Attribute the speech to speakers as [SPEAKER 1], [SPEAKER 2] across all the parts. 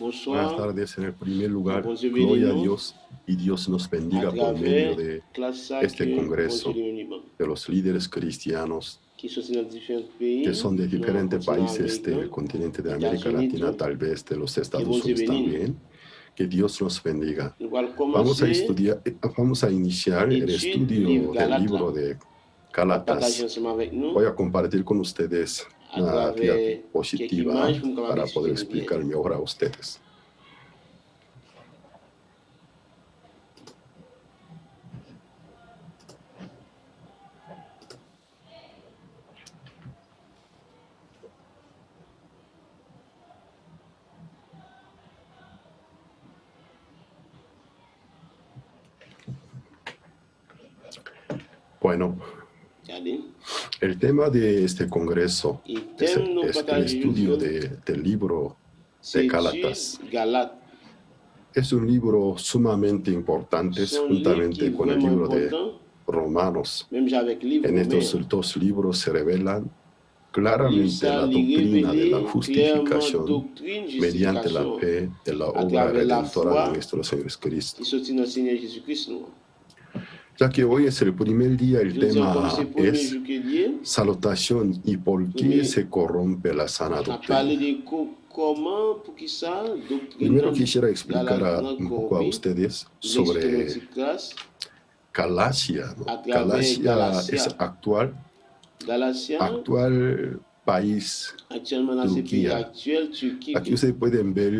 [SPEAKER 1] Buenas
[SPEAKER 2] Bonsoir,
[SPEAKER 1] tardes. En el primer lugar,
[SPEAKER 2] bon Dieu
[SPEAKER 1] gloria a
[SPEAKER 2] bénis-nous
[SPEAKER 1] Dios y Dios nos
[SPEAKER 2] à
[SPEAKER 1] bendiga por medio
[SPEAKER 2] travers
[SPEAKER 1] de
[SPEAKER 2] classe
[SPEAKER 1] este
[SPEAKER 2] que bon Dieu
[SPEAKER 1] congreso
[SPEAKER 2] bénis
[SPEAKER 1] de los líderes cristianos
[SPEAKER 2] qui sont dans différents
[SPEAKER 1] que
[SPEAKER 2] pays,
[SPEAKER 1] son de
[SPEAKER 2] dans le
[SPEAKER 1] diferentes
[SPEAKER 2] continent
[SPEAKER 1] países del
[SPEAKER 2] américain,
[SPEAKER 1] continente de América
[SPEAKER 2] États-Unis,
[SPEAKER 1] Latina,
[SPEAKER 2] tout,
[SPEAKER 1] tal vez de los
[SPEAKER 2] que bon
[SPEAKER 1] Estados
[SPEAKER 2] Dieu
[SPEAKER 1] Unidos
[SPEAKER 2] bénis-nous.
[SPEAKER 1] también. Que Dios nos bendiga.
[SPEAKER 2] Nous allons
[SPEAKER 1] Vamos a
[SPEAKER 2] commencer
[SPEAKER 1] iniciar el
[SPEAKER 2] l'étude du livre
[SPEAKER 1] estudio del
[SPEAKER 2] Galates,
[SPEAKER 1] libro de
[SPEAKER 2] à partager
[SPEAKER 1] Gálatas.
[SPEAKER 2] ensemble avec nous
[SPEAKER 1] Voy a compartir con ustedes
[SPEAKER 2] à
[SPEAKER 1] una
[SPEAKER 2] travers quelques
[SPEAKER 1] diapositiva
[SPEAKER 2] images pour nous
[SPEAKER 1] para poder
[SPEAKER 2] expliquer bien.
[SPEAKER 1] explicar mejor a ustedes. Bueno,
[SPEAKER 2] Regardez.
[SPEAKER 1] el tema de este congreso
[SPEAKER 2] Et
[SPEAKER 1] es
[SPEAKER 2] thème nous
[SPEAKER 1] el
[SPEAKER 2] partager
[SPEAKER 1] estudio
[SPEAKER 2] aujourd'hui,
[SPEAKER 1] del libro de
[SPEAKER 2] c'est
[SPEAKER 1] Gálatas.
[SPEAKER 2] étude Galates.
[SPEAKER 1] Es un libro sumamente importante
[SPEAKER 2] C'est un livre qui
[SPEAKER 1] juntamente
[SPEAKER 2] est
[SPEAKER 1] con el
[SPEAKER 2] vraiment
[SPEAKER 1] libro de
[SPEAKER 2] important,
[SPEAKER 1] Romanos.
[SPEAKER 2] même avec le livre
[SPEAKER 1] En estos
[SPEAKER 2] romain.
[SPEAKER 1] dos libros se revelan
[SPEAKER 2] Livre
[SPEAKER 1] claramente
[SPEAKER 2] ça,
[SPEAKER 1] la
[SPEAKER 2] il
[SPEAKER 1] doctrina de la
[SPEAKER 2] révélé clairement
[SPEAKER 1] justificación
[SPEAKER 2] doctrine,
[SPEAKER 1] mediante la
[SPEAKER 2] justification
[SPEAKER 1] fe de la
[SPEAKER 2] à
[SPEAKER 1] obra
[SPEAKER 2] travers la
[SPEAKER 1] redentora
[SPEAKER 2] foi
[SPEAKER 1] de nuestro Señor Jesucristo.
[SPEAKER 2] qui sortit dans le Seigneur Jésus-Christ. Nous.
[SPEAKER 1] Ya que hoy es el primer día, el
[SPEAKER 2] Je dis comme
[SPEAKER 1] tema
[SPEAKER 2] c'est le premier
[SPEAKER 1] es
[SPEAKER 2] jour que lié,
[SPEAKER 1] salutación y por
[SPEAKER 2] Premier-
[SPEAKER 1] qué se corrompe la sana
[SPEAKER 2] à parler
[SPEAKER 1] doctrina.
[SPEAKER 2] de comment, pour qui ça, doctrine
[SPEAKER 1] Primero
[SPEAKER 2] dans
[SPEAKER 1] quisiera explicar
[SPEAKER 2] dans
[SPEAKER 1] un poco a
[SPEAKER 2] corrompu,
[SPEAKER 1] ustedes
[SPEAKER 2] vous expliquer
[SPEAKER 1] sobre
[SPEAKER 2] notre petite classe,
[SPEAKER 1] Galacia, ¿no?
[SPEAKER 2] A través
[SPEAKER 1] Galacia es
[SPEAKER 2] Galacia.
[SPEAKER 1] actual país.
[SPEAKER 2] Actuellement dans ce pays
[SPEAKER 1] Turquía.
[SPEAKER 2] actuel, Turquie,
[SPEAKER 1] Aquí ustedes pueden ver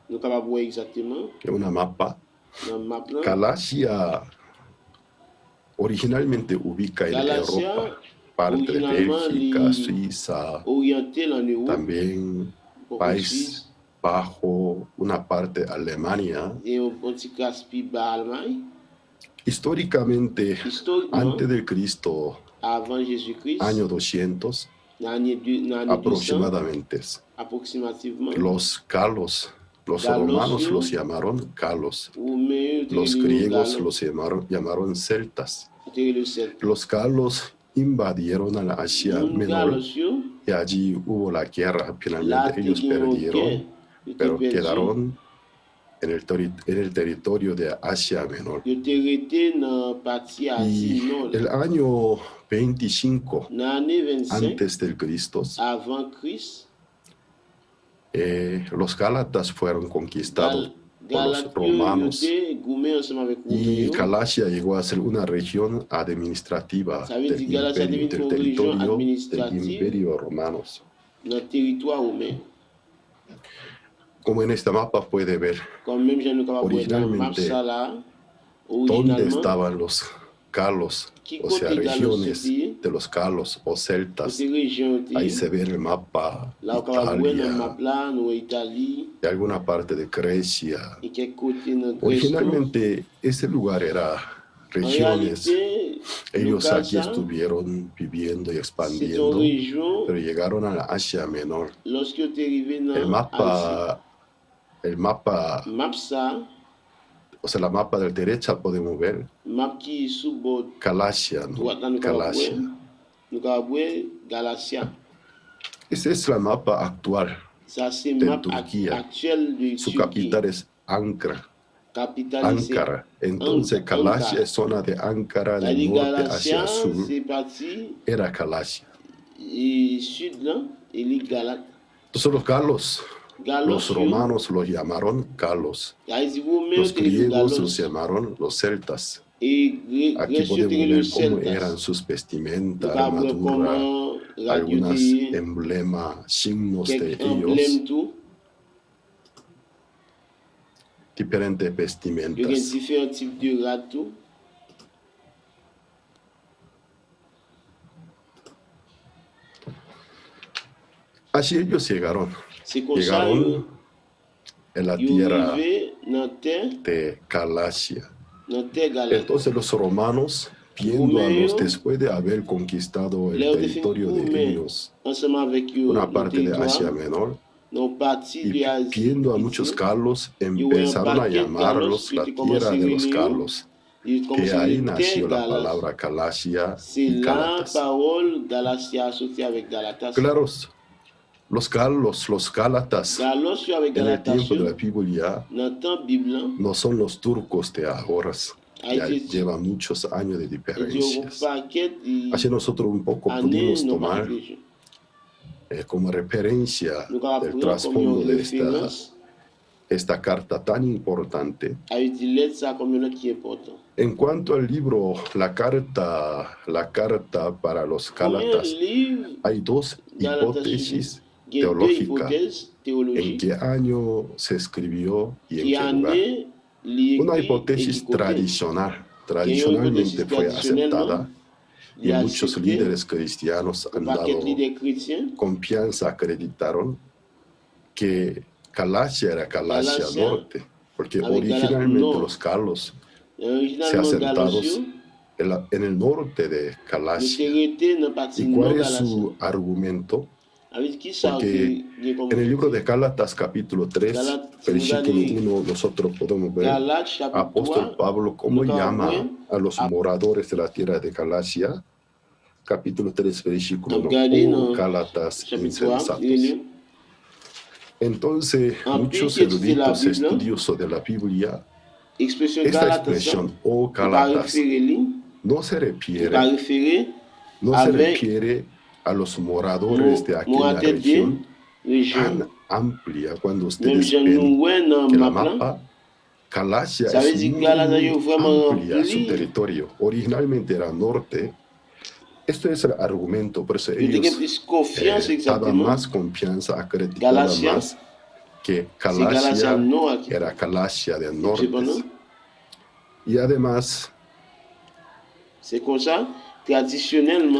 [SPEAKER 2] nous sommes capables de voir exactement
[SPEAKER 1] una mapa.
[SPEAKER 2] dans le map là.
[SPEAKER 1] Galacia originalmente ubica en
[SPEAKER 2] Galacia,
[SPEAKER 1] Europa, parte de
[SPEAKER 2] originalement,
[SPEAKER 1] Bélgica,
[SPEAKER 2] les-
[SPEAKER 1] Suiza,
[SPEAKER 2] Orienté en Europe,
[SPEAKER 1] también
[SPEAKER 2] pour
[SPEAKER 1] País
[SPEAKER 2] Suisse,
[SPEAKER 1] Bajo, una parte Alemania.
[SPEAKER 2] et un petit caspi bas Allemagne.
[SPEAKER 1] Históricamente,
[SPEAKER 2] Historiquement,
[SPEAKER 1] antes de Cristo,
[SPEAKER 2] avant Jésus-Christ,
[SPEAKER 1] año 200
[SPEAKER 2] l'année 200,
[SPEAKER 1] aproximadamente,
[SPEAKER 2] approximativement,
[SPEAKER 1] los galos, los
[SPEAKER 2] Galos,
[SPEAKER 1] romanos
[SPEAKER 2] sí.
[SPEAKER 1] los llamaron galos,
[SPEAKER 2] ou mieux,
[SPEAKER 1] los griegos los llamaron celtas. Los galos invadieron a la Asia Menor y allí hubo la guerra. Finalmente ellos perdieron, pero quedaron en el territorio de Asia Menor. Y el año 25 antes del Cristo,
[SPEAKER 2] avant Christ,
[SPEAKER 1] los gálatas fueron conquistados por los romanos y Galacia llegó a ser una región administrativa del territorio del Imperio Romano.
[SPEAKER 2] dans le territoire romain.
[SPEAKER 1] Como en este mapa puede ver,
[SPEAKER 2] Comme même je ne peux pas voir dans le map
[SPEAKER 1] Originalmente,
[SPEAKER 2] ça là,
[SPEAKER 1] dónde
[SPEAKER 2] originalement,
[SPEAKER 1] estaban los galos,
[SPEAKER 2] qui
[SPEAKER 1] o sea,
[SPEAKER 2] côté galos
[SPEAKER 1] regiones
[SPEAKER 2] c'était,
[SPEAKER 1] de los galos o celtas.
[SPEAKER 2] côté région
[SPEAKER 1] Ahí
[SPEAKER 2] était,
[SPEAKER 1] se ve en el mapa
[SPEAKER 2] là on peut voir dans le
[SPEAKER 1] Italia
[SPEAKER 2] map là, nous Italie,
[SPEAKER 1] y alguna parte de Grecia.
[SPEAKER 2] et quelques côtés dans Grèce.
[SPEAKER 1] Originalmente, ese lugar era
[SPEAKER 2] En
[SPEAKER 1] regiones.
[SPEAKER 2] réalité,
[SPEAKER 1] Ellos
[SPEAKER 2] local,
[SPEAKER 1] aquí
[SPEAKER 2] ça,
[SPEAKER 1] estuvieron viviendo y
[SPEAKER 2] c'est une
[SPEAKER 1] expandiendo,
[SPEAKER 2] région,
[SPEAKER 1] pero llegaron a la Asia Menor.
[SPEAKER 2] lorsque tu es arrivé
[SPEAKER 1] El
[SPEAKER 2] dans Asie,
[SPEAKER 1] mapa,
[SPEAKER 2] map ça,
[SPEAKER 1] o sea, la mapa de la derecha podemos ver
[SPEAKER 2] map qui est sous bord
[SPEAKER 1] Galacia, ¿no?
[SPEAKER 2] droite là, nous
[SPEAKER 1] Galacia.
[SPEAKER 2] avons voir Galatia.
[SPEAKER 1] Esa es la mapa actual.
[SPEAKER 2] Ça c'est
[SPEAKER 1] De
[SPEAKER 2] map
[SPEAKER 1] Turquía.
[SPEAKER 2] actuel de
[SPEAKER 1] Su
[SPEAKER 2] Turquie.
[SPEAKER 1] capital es Ankara.
[SPEAKER 2] Capitale c'est
[SPEAKER 1] Ankara. Entonces,
[SPEAKER 2] Ankara.
[SPEAKER 1] Galacia es zona de Ankara, del
[SPEAKER 2] C'est-à-dire
[SPEAKER 1] norte hacia
[SPEAKER 2] Galatia,
[SPEAKER 1] el sur.
[SPEAKER 2] c'est parti
[SPEAKER 1] Era Galacia.
[SPEAKER 2] et sud là, et les Galates.
[SPEAKER 1] Entonces, los galos,
[SPEAKER 2] Galos,
[SPEAKER 1] los romanos los llamaron galos. Los griegos los llamaron los celtas.
[SPEAKER 2] et
[SPEAKER 1] Aquí podemos ver cómo eran sus vestimentas, armadura, algunos emblemas, signos de ellos,
[SPEAKER 2] tout.
[SPEAKER 1] diferentes
[SPEAKER 2] Il y a
[SPEAKER 1] vestimentas.
[SPEAKER 2] différents types de rats.
[SPEAKER 1] Así ellos llegaron
[SPEAKER 2] C'est comme ça
[SPEAKER 1] en la
[SPEAKER 2] ils
[SPEAKER 1] tierra
[SPEAKER 2] arrivaient dans terre,
[SPEAKER 1] de Galacia.
[SPEAKER 2] Galate.
[SPEAKER 1] Entonces los romanos, viéndolos después de haber conquistado el territorio de ellos,
[SPEAKER 2] Ensemble avec eux,
[SPEAKER 1] una
[SPEAKER 2] dans
[SPEAKER 1] parte de Asia Menor,
[SPEAKER 2] nos parties
[SPEAKER 1] y
[SPEAKER 2] de Asie.
[SPEAKER 1] viendo a muchos galos, empezaron a llamarlos la tierra de los galos, que ahí nació la palabra Galacia
[SPEAKER 2] C'est
[SPEAKER 1] y
[SPEAKER 2] la
[SPEAKER 1] Gálatas.
[SPEAKER 2] parole Galatia associée avec Galatas.
[SPEAKER 1] Claro, Los Gálatas en el tiempo de la Biblia no son los turcos de ahora. Ya llevan muchos años de diferencias. Así nosotros un poco pudimos tomar como referencia del trasfondo de esta carta tan importante. En cuanto al libro, la carta para los Gálatas, hay dos hipótesis teológicas. ¿En qué año se escribió y en qué lugar? Una hipótesis tradicionalmente fue aceptada y muchos líderes cristianos han dado confianza, acreditaron que Galacia era Galacia Norte, porque originalmente los galos se asentaron en el norte de Galacia. ¿Y cuál es su argumento? Porque en el libro de Gálatas capítulo 3, versículo 1, nosotros podemos ver apóstol Pablo cómo llama a los moradores de la tierra de Galacia. Capítulo 3, versículo 1, Gálatas insensatos. Entonces, muchos eruditos estudiosos de la Biblia, esta expresión, Gálatas, no se refiere a los moradores de aquella región tan amplia. Cuando ustedes ven que la mapa, Galacia es muy amplia su territorio. Originalmente era norte. Esto es el argumento, por eso ellos daban más confianza, acreditaban más que Galacia era Galacia del norte. Y además,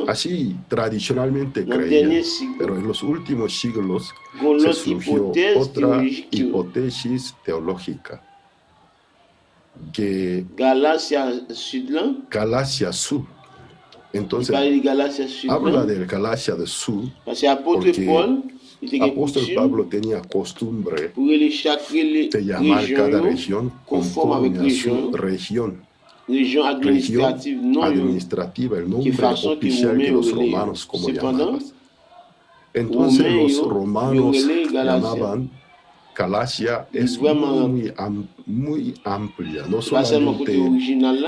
[SPEAKER 1] así tradicionalmente creían, pero en los últimos siglos se surgió otra hipótesis teológica, que Galacia Sur. Entonces, habla del Galacia del Sur porque el apóstol Pablo tenía costumbre de llamar cada región conforme a su región administrativa, el nombre oficial que los romanos como llamaban. Entonces los romanos llamaban Galacia es muy amplia, no solamente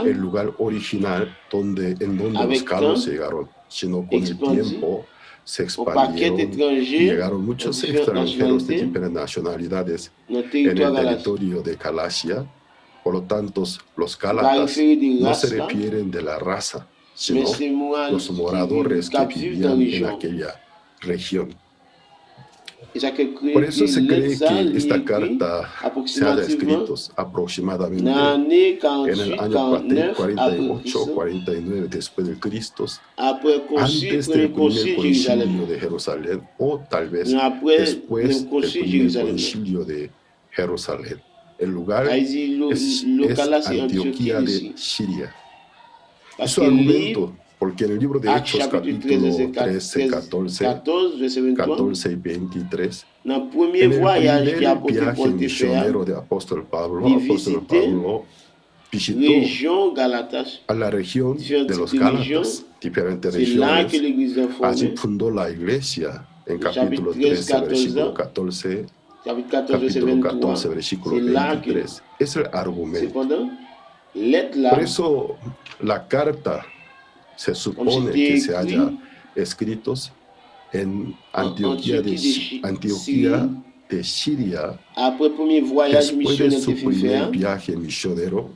[SPEAKER 1] el lugar original en donde los galos llegaron, sino con el tiempo se expandieron y llegaron muchos extranjeros de diferentes nacionalidades en el territorio de Galacia. Por lo tanto, los Gálatas no se refieren de la raza, sino los moradores que vivían en aquella región. Por eso se cree que esta carta se haya escrito aproximadamente en el año 48-49 después de Cristo, antes del primer concilio de Jerusalén o tal vez después del primer concilio de Jerusalén. El lugar es Antioquía de Siria. Es su argumento, porque en el libro de Hechos, capítulo 13, 14 y 23, en el primer viaje misionero de apóstol Pablo visitó a la región de los Gálatas, diferentes regiones. Allí fundó la iglesia en capítulo 13, versículo 14. Capítulo 14, versículo 23. Es el argumento. Por eso la carta se supone que se haya escrito en Antioquía de Siria después de su primer viaje misionero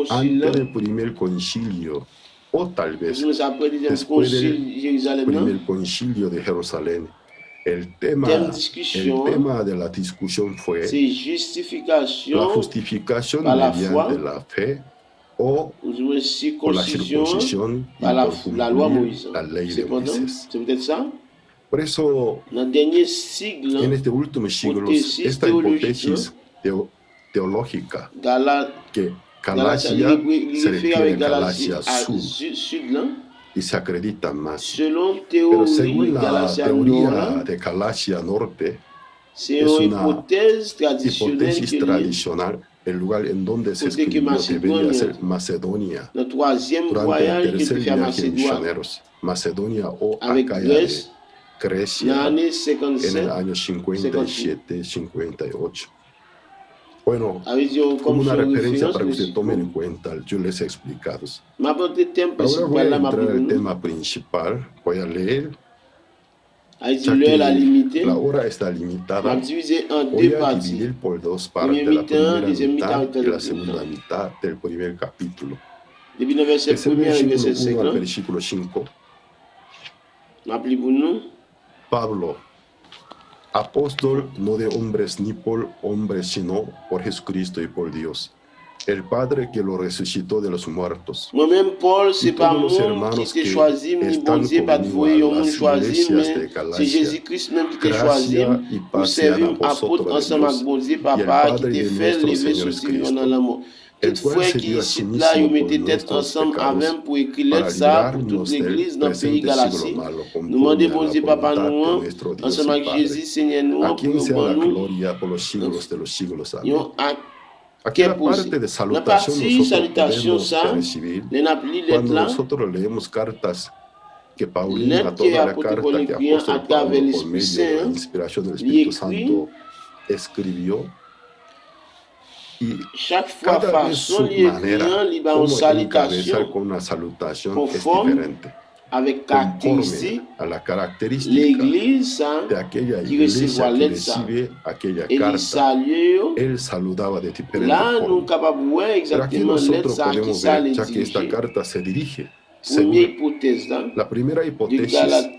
[SPEAKER 1] antes del primer concilio o tal vez después del primer concilio de Jerusalén. El tema de la discusión fue la justificación mediante la fe o por la circuncisión y por cumplir la ley de Moisés. Por eso, en este último siglo, esta hipótesis teológica que Galacia se refiere a Galacia Sur y se acredita más. Pero según la teoría de Galacia Norte, es una hipótesis tradicional. El lugar en donde se escribió debería ser Macedonia durante el tercer viaje misioneros, Macedonia o Acaya Grecia en el año 57, 58. Bueno, como una referencia para que usted tomen en cuenta, yo les he explicado. Ahora voy a entrar al tema principal, voy a leer. Ya que la hora está limitada, voy a dividir por dos partes, la primera mitad y la segunda mitad del primer capítulo. Desde el versículo 1 al versículo 5. Pablo, apóstol no de hombres ni por hombres, sino por Jesucristo y por Dios, el Padre que lo resucitó de los muertos.
[SPEAKER 2] Moi-même, Paul, c'est pas
[SPEAKER 1] Todos los
[SPEAKER 2] moi
[SPEAKER 1] hermanos
[SPEAKER 2] qui t'ai
[SPEAKER 1] que
[SPEAKER 2] choisi, ni bon
[SPEAKER 1] están
[SPEAKER 2] Dieu, pas de
[SPEAKER 1] conmigo
[SPEAKER 2] vous,
[SPEAKER 1] a
[SPEAKER 2] yon moun
[SPEAKER 1] las
[SPEAKER 2] choisi,
[SPEAKER 1] iglesias
[SPEAKER 2] mais
[SPEAKER 1] de
[SPEAKER 2] c'est
[SPEAKER 1] Galacia,
[SPEAKER 2] Jésus-Christ même qui t'a choisi
[SPEAKER 1] gracia y
[SPEAKER 2] pour
[SPEAKER 1] paz sean a
[SPEAKER 2] servir apôtre
[SPEAKER 1] vosotros de
[SPEAKER 2] ensemble avec
[SPEAKER 1] Dios
[SPEAKER 2] bon Dieu,
[SPEAKER 1] y el
[SPEAKER 2] Papa, qui
[SPEAKER 1] Padre
[SPEAKER 2] t'a
[SPEAKER 1] de
[SPEAKER 2] fait
[SPEAKER 1] nuestro
[SPEAKER 2] lever
[SPEAKER 1] Señor
[SPEAKER 2] sous dans
[SPEAKER 1] Cristo,
[SPEAKER 2] l'amour.
[SPEAKER 1] el
[SPEAKER 2] Toutefois,
[SPEAKER 1] cual se
[SPEAKER 2] qui
[SPEAKER 1] dio a
[SPEAKER 2] ici,
[SPEAKER 1] sí
[SPEAKER 2] là,
[SPEAKER 1] mismo
[SPEAKER 2] yon
[SPEAKER 1] por
[SPEAKER 2] mettait tête
[SPEAKER 1] nuestros
[SPEAKER 2] ensemble
[SPEAKER 1] pecados
[SPEAKER 2] avec pour écrire
[SPEAKER 1] para
[SPEAKER 2] lettre ça pour toute
[SPEAKER 1] librarnos del
[SPEAKER 2] l'église dans le pays
[SPEAKER 1] presente siglo
[SPEAKER 2] Galatie.
[SPEAKER 1] malo,
[SPEAKER 2] Nous demandons
[SPEAKER 1] conforme a
[SPEAKER 2] bon
[SPEAKER 1] la
[SPEAKER 2] Dieu, Papa,
[SPEAKER 1] voluntad de
[SPEAKER 2] nous,
[SPEAKER 1] nuestro Dios
[SPEAKER 2] ensemble
[SPEAKER 1] y
[SPEAKER 2] avec
[SPEAKER 1] Padre,
[SPEAKER 2] Jésus, Seigneur, nous,
[SPEAKER 1] a
[SPEAKER 2] pour
[SPEAKER 1] quien sea la
[SPEAKER 2] nous,
[SPEAKER 1] gloria por los siglos de los siglos. Amén.
[SPEAKER 2] yon
[SPEAKER 1] Aquí la
[SPEAKER 2] posé.
[SPEAKER 1] parte de
[SPEAKER 2] La
[SPEAKER 1] salutación
[SPEAKER 2] partie
[SPEAKER 1] nosotros
[SPEAKER 2] salutation,
[SPEAKER 1] podemos
[SPEAKER 2] ça,
[SPEAKER 1] recibir
[SPEAKER 2] les napli
[SPEAKER 1] cuando
[SPEAKER 2] lettre là,
[SPEAKER 1] nosotros leemos cartas que Paulina,
[SPEAKER 2] lettre qui est
[SPEAKER 1] toda la
[SPEAKER 2] apôtre
[SPEAKER 1] carta
[SPEAKER 2] Paul
[SPEAKER 1] que
[SPEAKER 2] écrit à
[SPEAKER 1] apóstol
[SPEAKER 2] travers
[SPEAKER 1] Pablo por
[SPEAKER 2] l'Esprit
[SPEAKER 1] medio de la
[SPEAKER 2] Saint,
[SPEAKER 1] inspiración del
[SPEAKER 2] lui
[SPEAKER 1] Espíritu
[SPEAKER 2] écrit
[SPEAKER 1] Santo escribió, y
[SPEAKER 2] chaque fois
[SPEAKER 1] cada vez
[SPEAKER 2] façon
[SPEAKER 1] su
[SPEAKER 2] lui écrit,
[SPEAKER 1] manera
[SPEAKER 2] lui ba une
[SPEAKER 1] como encabezar
[SPEAKER 2] salutation
[SPEAKER 1] con una salutación es
[SPEAKER 2] conforme
[SPEAKER 1] diferente,
[SPEAKER 2] avec
[SPEAKER 1] conforme
[SPEAKER 2] caractéristique
[SPEAKER 1] a la característica
[SPEAKER 2] l'église
[SPEAKER 1] de aquella
[SPEAKER 2] qui recevra
[SPEAKER 1] iglesia que
[SPEAKER 2] lettre ça.
[SPEAKER 1] recibe aquella
[SPEAKER 2] Et les
[SPEAKER 1] carta.
[SPEAKER 2] saluts,
[SPEAKER 1] Él saludaba de diferente
[SPEAKER 2] là nous
[SPEAKER 1] forma.
[SPEAKER 2] capables de voir
[SPEAKER 1] Pero aquí
[SPEAKER 2] exactement lettre
[SPEAKER 1] nosotros
[SPEAKER 2] ça qui
[SPEAKER 1] podemos
[SPEAKER 2] ça
[SPEAKER 1] ver,
[SPEAKER 2] les
[SPEAKER 1] ya que esta
[SPEAKER 2] diriger.
[SPEAKER 1] carta se dirige
[SPEAKER 2] Première
[SPEAKER 1] según
[SPEAKER 2] hypothèse là,
[SPEAKER 1] la primera
[SPEAKER 2] de
[SPEAKER 1] hipótesis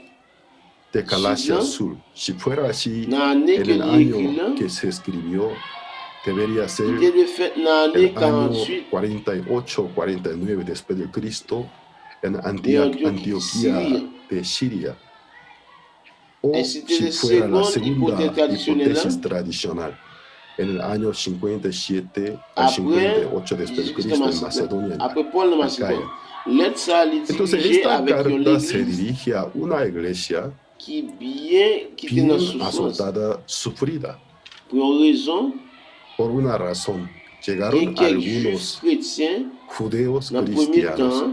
[SPEAKER 1] de Galacia Sur. Si fuera así,
[SPEAKER 2] dans l'année
[SPEAKER 1] en
[SPEAKER 2] que
[SPEAKER 1] el
[SPEAKER 2] lui écrit
[SPEAKER 1] año
[SPEAKER 2] là,
[SPEAKER 1] que se escribió, debería ser
[SPEAKER 2] il était de fait dans l'année
[SPEAKER 1] el año
[SPEAKER 2] 48
[SPEAKER 1] 48, 49 después de Cristo, en
[SPEAKER 2] de
[SPEAKER 1] Antioquía
[SPEAKER 2] Antiochie,
[SPEAKER 1] de Siria. O
[SPEAKER 2] et c'était
[SPEAKER 1] si
[SPEAKER 2] la
[SPEAKER 1] fuera la
[SPEAKER 2] seconde
[SPEAKER 1] segunda
[SPEAKER 2] hypothèse traditionnelle là,
[SPEAKER 1] hipótesis tradicional, en el año 57 al
[SPEAKER 2] après
[SPEAKER 1] 58 después de
[SPEAKER 2] Jésus-Christ
[SPEAKER 1] Cristo
[SPEAKER 2] de
[SPEAKER 1] en Macedonia, en
[SPEAKER 2] après Paul de Macédoine.
[SPEAKER 1] Acaya.
[SPEAKER 2] Lettre ça les
[SPEAKER 1] Entonces
[SPEAKER 2] diriger
[SPEAKER 1] esta
[SPEAKER 2] avec une
[SPEAKER 1] carta se
[SPEAKER 2] église
[SPEAKER 1] dirige a una iglesia
[SPEAKER 2] qui était dans
[SPEAKER 1] bien
[SPEAKER 2] souffrance.
[SPEAKER 1] azotada, sufrida.
[SPEAKER 2] Pour une raison,
[SPEAKER 1] Por una razón,
[SPEAKER 2] que
[SPEAKER 1] llegaron
[SPEAKER 2] quelques juifs
[SPEAKER 1] algunos
[SPEAKER 2] chrétiens,
[SPEAKER 1] judíos
[SPEAKER 2] dans le premier
[SPEAKER 1] cristianos
[SPEAKER 2] temps,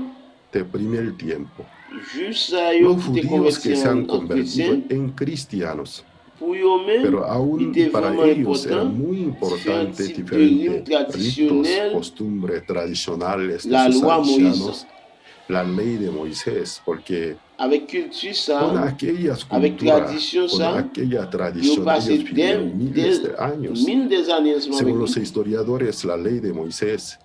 [SPEAKER 1] de primer tiempo.
[SPEAKER 2] juifs ça,
[SPEAKER 1] Los
[SPEAKER 2] qui étaient
[SPEAKER 1] judíos que
[SPEAKER 2] convertis
[SPEAKER 1] se han
[SPEAKER 2] en
[SPEAKER 1] convertido
[SPEAKER 2] chrétiens,
[SPEAKER 1] en cristianos,
[SPEAKER 2] pour eux-mêmes,
[SPEAKER 1] pero
[SPEAKER 2] il
[SPEAKER 1] aún
[SPEAKER 2] était
[SPEAKER 1] para
[SPEAKER 2] vraiment
[SPEAKER 1] ellos era
[SPEAKER 2] important,
[SPEAKER 1] muy importante
[SPEAKER 2] différents types de rimes
[SPEAKER 1] diferentes ritos,
[SPEAKER 2] traditionnels,
[SPEAKER 1] costumbres tradicionales de
[SPEAKER 2] la
[SPEAKER 1] sus
[SPEAKER 2] loi
[SPEAKER 1] ancianos,
[SPEAKER 2] Moïse,
[SPEAKER 1] la ley de Moisés, porque
[SPEAKER 2] avec culture
[SPEAKER 1] con
[SPEAKER 2] ça,
[SPEAKER 1] aquellas
[SPEAKER 2] avec
[SPEAKER 1] culturas,
[SPEAKER 2] tradition
[SPEAKER 1] con
[SPEAKER 2] ça,
[SPEAKER 1] aquella
[SPEAKER 2] ils ont
[SPEAKER 1] tradición,
[SPEAKER 2] passé
[SPEAKER 1] ellos vivieron miles de años.
[SPEAKER 2] mille des années ensemble avec
[SPEAKER 1] Según los
[SPEAKER 2] nous.
[SPEAKER 1] historiadores, la ley de Moisés,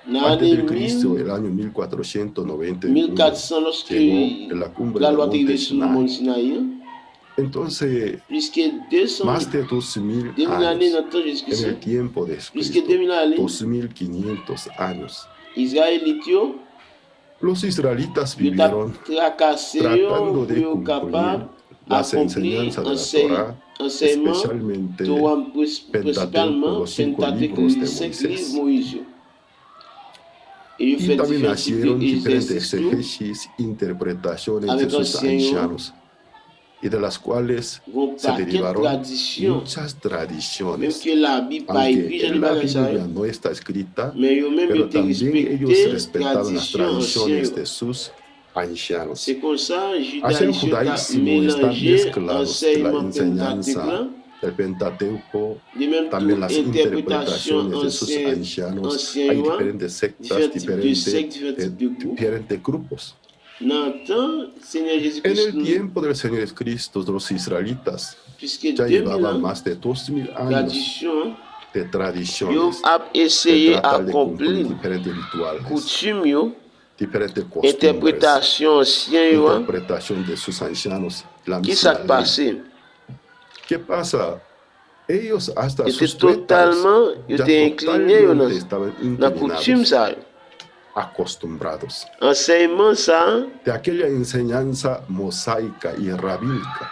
[SPEAKER 2] Dans
[SPEAKER 1] antes
[SPEAKER 2] l'année
[SPEAKER 1] de Cristo, el año 1491,
[SPEAKER 2] 1400, lorsque
[SPEAKER 1] llegó en la cumbre
[SPEAKER 2] la
[SPEAKER 1] del
[SPEAKER 2] loi est
[SPEAKER 1] monte
[SPEAKER 2] arrivée sur le mont
[SPEAKER 1] Sinaí.
[SPEAKER 2] Sinaï,
[SPEAKER 1] Entonces,
[SPEAKER 2] plus que 200
[SPEAKER 1] más de 2000
[SPEAKER 2] 2000 années
[SPEAKER 1] años,
[SPEAKER 2] dans le temps de
[SPEAKER 1] en
[SPEAKER 2] Jésus-Christ,
[SPEAKER 1] el tiempo de
[SPEAKER 2] plus que
[SPEAKER 1] Cristo,
[SPEAKER 2] 2000 années,
[SPEAKER 1] 2500 años,
[SPEAKER 2] Israélites,
[SPEAKER 1] los israelitas
[SPEAKER 2] ils ont
[SPEAKER 1] vivieron
[SPEAKER 2] tracassé
[SPEAKER 1] tratando de
[SPEAKER 2] pour
[SPEAKER 1] cumplir
[SPEAKER 2] capable
[SPEAKER 1] las
[SPEAKER 2] accomplir
[SPEAKER 1] enseñanzas de la Torah,
[SPEAKER 2] enseignement,
[SPEAKER 1] especialmente
[SPEAKER 2] principalement
[SPEAKER 1] los 5
[SPEAKER 2] Pentateuque,
[SPEAKER 1] libros de
[SPEAKER 2] les 5 livres
[SPEAKER 1] Moisés.
[SPEAKER 2] Moïse. Et ils
[SPEAKER 1] Y
[SPEAKER 2] font
[SPEAKER 1] también
[SPEAKER 2] différents types
[SPEAKER 1] nacieron diferentes
[SPEAKER 2] d'exercices
[SPEAKER 1] exégesis, interpretaciones de
[SPEAKER 2] avec
[SPEAKER 1] sus
[SPEAKER 2] anciens,
[SPEAKER 1] ancianos, y de las cuales
[SPEAKER 2] vont
[SPEAKER 1] se
[SPEAKER 2] par quelle
[SPEAKER 1] derivaron
[SPEAKER 2] tradition,
[SPEAKER 1] muchas
[SPEAKER 2] même
[SPEAKER 1] tradiciones.
[SPEAKER 2] que la Bible pas écrite,
[SPEAKER 1] Aunque
[SPEAKER 2] je ne
[SPEAKER 1] en la
[SPEAKER 2] pas ça,
[SPEAKER 1] Biblia no está escrita,
[SPEAKER 2] mais eux-mêmes
[SPEAKER 1] pero
[SPEAKER 2] étaient
[SPEAKER 1] también ellos
[SPEAKER 2] respectés
[SPEAKER 1] respetaban las
[SPEAKER 2] traditions
[SPEAKER 1] tradiciones
[SPEAKER 2] anciennes.
[SPEAKER 1] de sus ancianos.
[SPEAKER 2] C'est comme ça,
[SPEAKER 1] Hacia el
[SPEAKER 2] judaïsme a
[SPEAKER 1] judaísmo están
[SPEAKER 2] mélangé
[SPEAKER 1] mezclados de la
[SPEAKER 2] enseignement
[SPEAKER 1] enseñanza
[SPEAKER 2] pentateuque,
[SPEAKER 1] del Pentateuco,
[SPEAKER 2] de même
[SPEAKER 1] también
[SPEAKER 2] toute
[SPEAKER 1] las
[SPEAKER 2] interprétation
[SPEAKER 1] interpretaciones de sus ancianos. Hay
[SPEAKER 2] ancienne,
[SPEAKER 1] diferentes sectas,
[SPEAKER 2] différents types de sectes, différents types de groupes.
[SPEAKER 1] diferentes grupos.
[SPEAKER 2] Dans le temps, Seigneur
[SPEAKER 1] En
[SPEAKER 2] Jésus-Christ,
[SPEAKER 1] el tiempo del Señor Jesucristo, los israelitas
[SPEAKER 2] puisque
[SPEAKER 1] ya
[SPEAKER 2] 2000
[SPEAKER 1] llevaban
[SPEAKER 2] ans,
[SPEAKER 1] más de 2000 años
[SPEAKER 2] tradition,
[SPEAKER 1] de
[SPEAKER 2] ils
[SPEAKER 1] tradiciones,
[SPEAKER 2] ont
[SPEAKER 1] de
[SPEAKER 2] essayé
[SPEAKER 1] tratar de cumplir
[SPEAKER 2] d'accomplir
[SPEAKER 1] diferentes rituales,
[SPEAKER 2] coutume,
[SPEAKER 1] diferentes costumbres,
[SPEAKER 2] interprétation ancienne,
[SPEAKER 1] interpretación de sus ancianos, la
[SPEAKER 2] qui
[SPEAKER 1] misma
[SPEAKER 2] s'est
[SPEAKER 1] ley.
[SPEAKER 2] passé.
[SPEAKER 1] ¿Qué pasa? Ellos hasta
[SPEAKER 2] Étaient
[SPEAKER 1] sus tuétanos
[SPEAKER 2] totalement, ils
[SPEAKER 1] ya
[SPEAKER 2] étaient inclinés
[SPEAKER 1] totalmente estaban
[SPEAKER 2] dans la coutume,
[SPEAKER 1] inclinados,
[SPEAKER 2] ça.
[SPEAKER 1] acostumbrados
[SPEAKER 2] Enseignement, ça,
[SPEAKER 1] de aquella enseñanza mosaica y rabínica.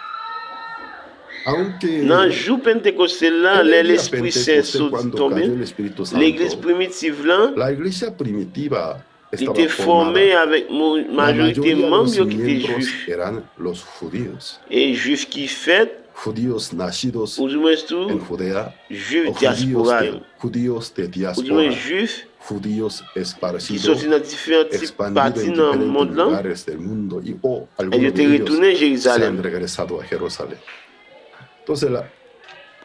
[SPEAKER 1] Aunque
[SPEAKER 2] dans le jour pentecostal, là,
[SPEAKER 1] en el día
[SPEAKER 2] l'Esprit Saint
[SPEAKER 1] Pentecostés,
[SPEAKER 2] sont
[SPEAKER 1] cuando
[SPEAKER 2] tombés.
[SPEAKER 1] cayó el Espíritu
[SPEAKER 2] L'église
[SPEAKER 1] Santo,
[SPEAKER 2] primitive, là,
[SPEAKER 1] la iglesia primitiva estaba
[SPEAKER 2] était formée
[SPEAKER 1] formada.
[SPEAKER 2] avec
[SPEAKER 1] La
[SPEAKER 2] majorité
[SPEAKER 1] mayoría de los
[SPEAKER 2] membres qui étaient
[SPEAKER 1] miembros
[SPEAKER 2] juifs.
[SPEAKER 1] eran los judíos.
[SPEAKER 2] Et juifs qui fêtent
[SPEAKER 1] judíos nacidos
[SPEAKER 2] ou du moins tout,
[SPEAKER 1] en Judea,
[SPEAKER 2] juif
[SPEAKER 1] o
[SPEAKER 2] diaspora,
[SPEAKER 1] judíos de
[SPEAKER 2] ou du moins
[SPEAKER 1] diáspora,
[SPEAKER 2] juif
[SPEAKER 1] judíos
[SPEAKER 2] qui
[SPEAKER 1] esparcidos,
[SPEAKER 2] sont dans différents types
[SPEAKER 1] expandidos
[SPEAKER 2] parties
[SPEAKER 1] en
[SPEAKER 2] dans le
[SPEAKER 1] diferentes
[SPEAKER 2] monde là,
[SPEAKER 1] lugares del mundo, y
[SPEAKER 2] et
[SPEAKER 1] algunos
[SPEAKER 2] ils
[SPEAKER 1] de
[SPEAKER 2] étaient
[SPEAKER 1] ellos
[SPEAKER 2] retournés à
[SPEAKER 1] se han
[SPEAKER 2] Jérusalem.
[SPEAKER 1] regresado a Jerusalén. Entonces,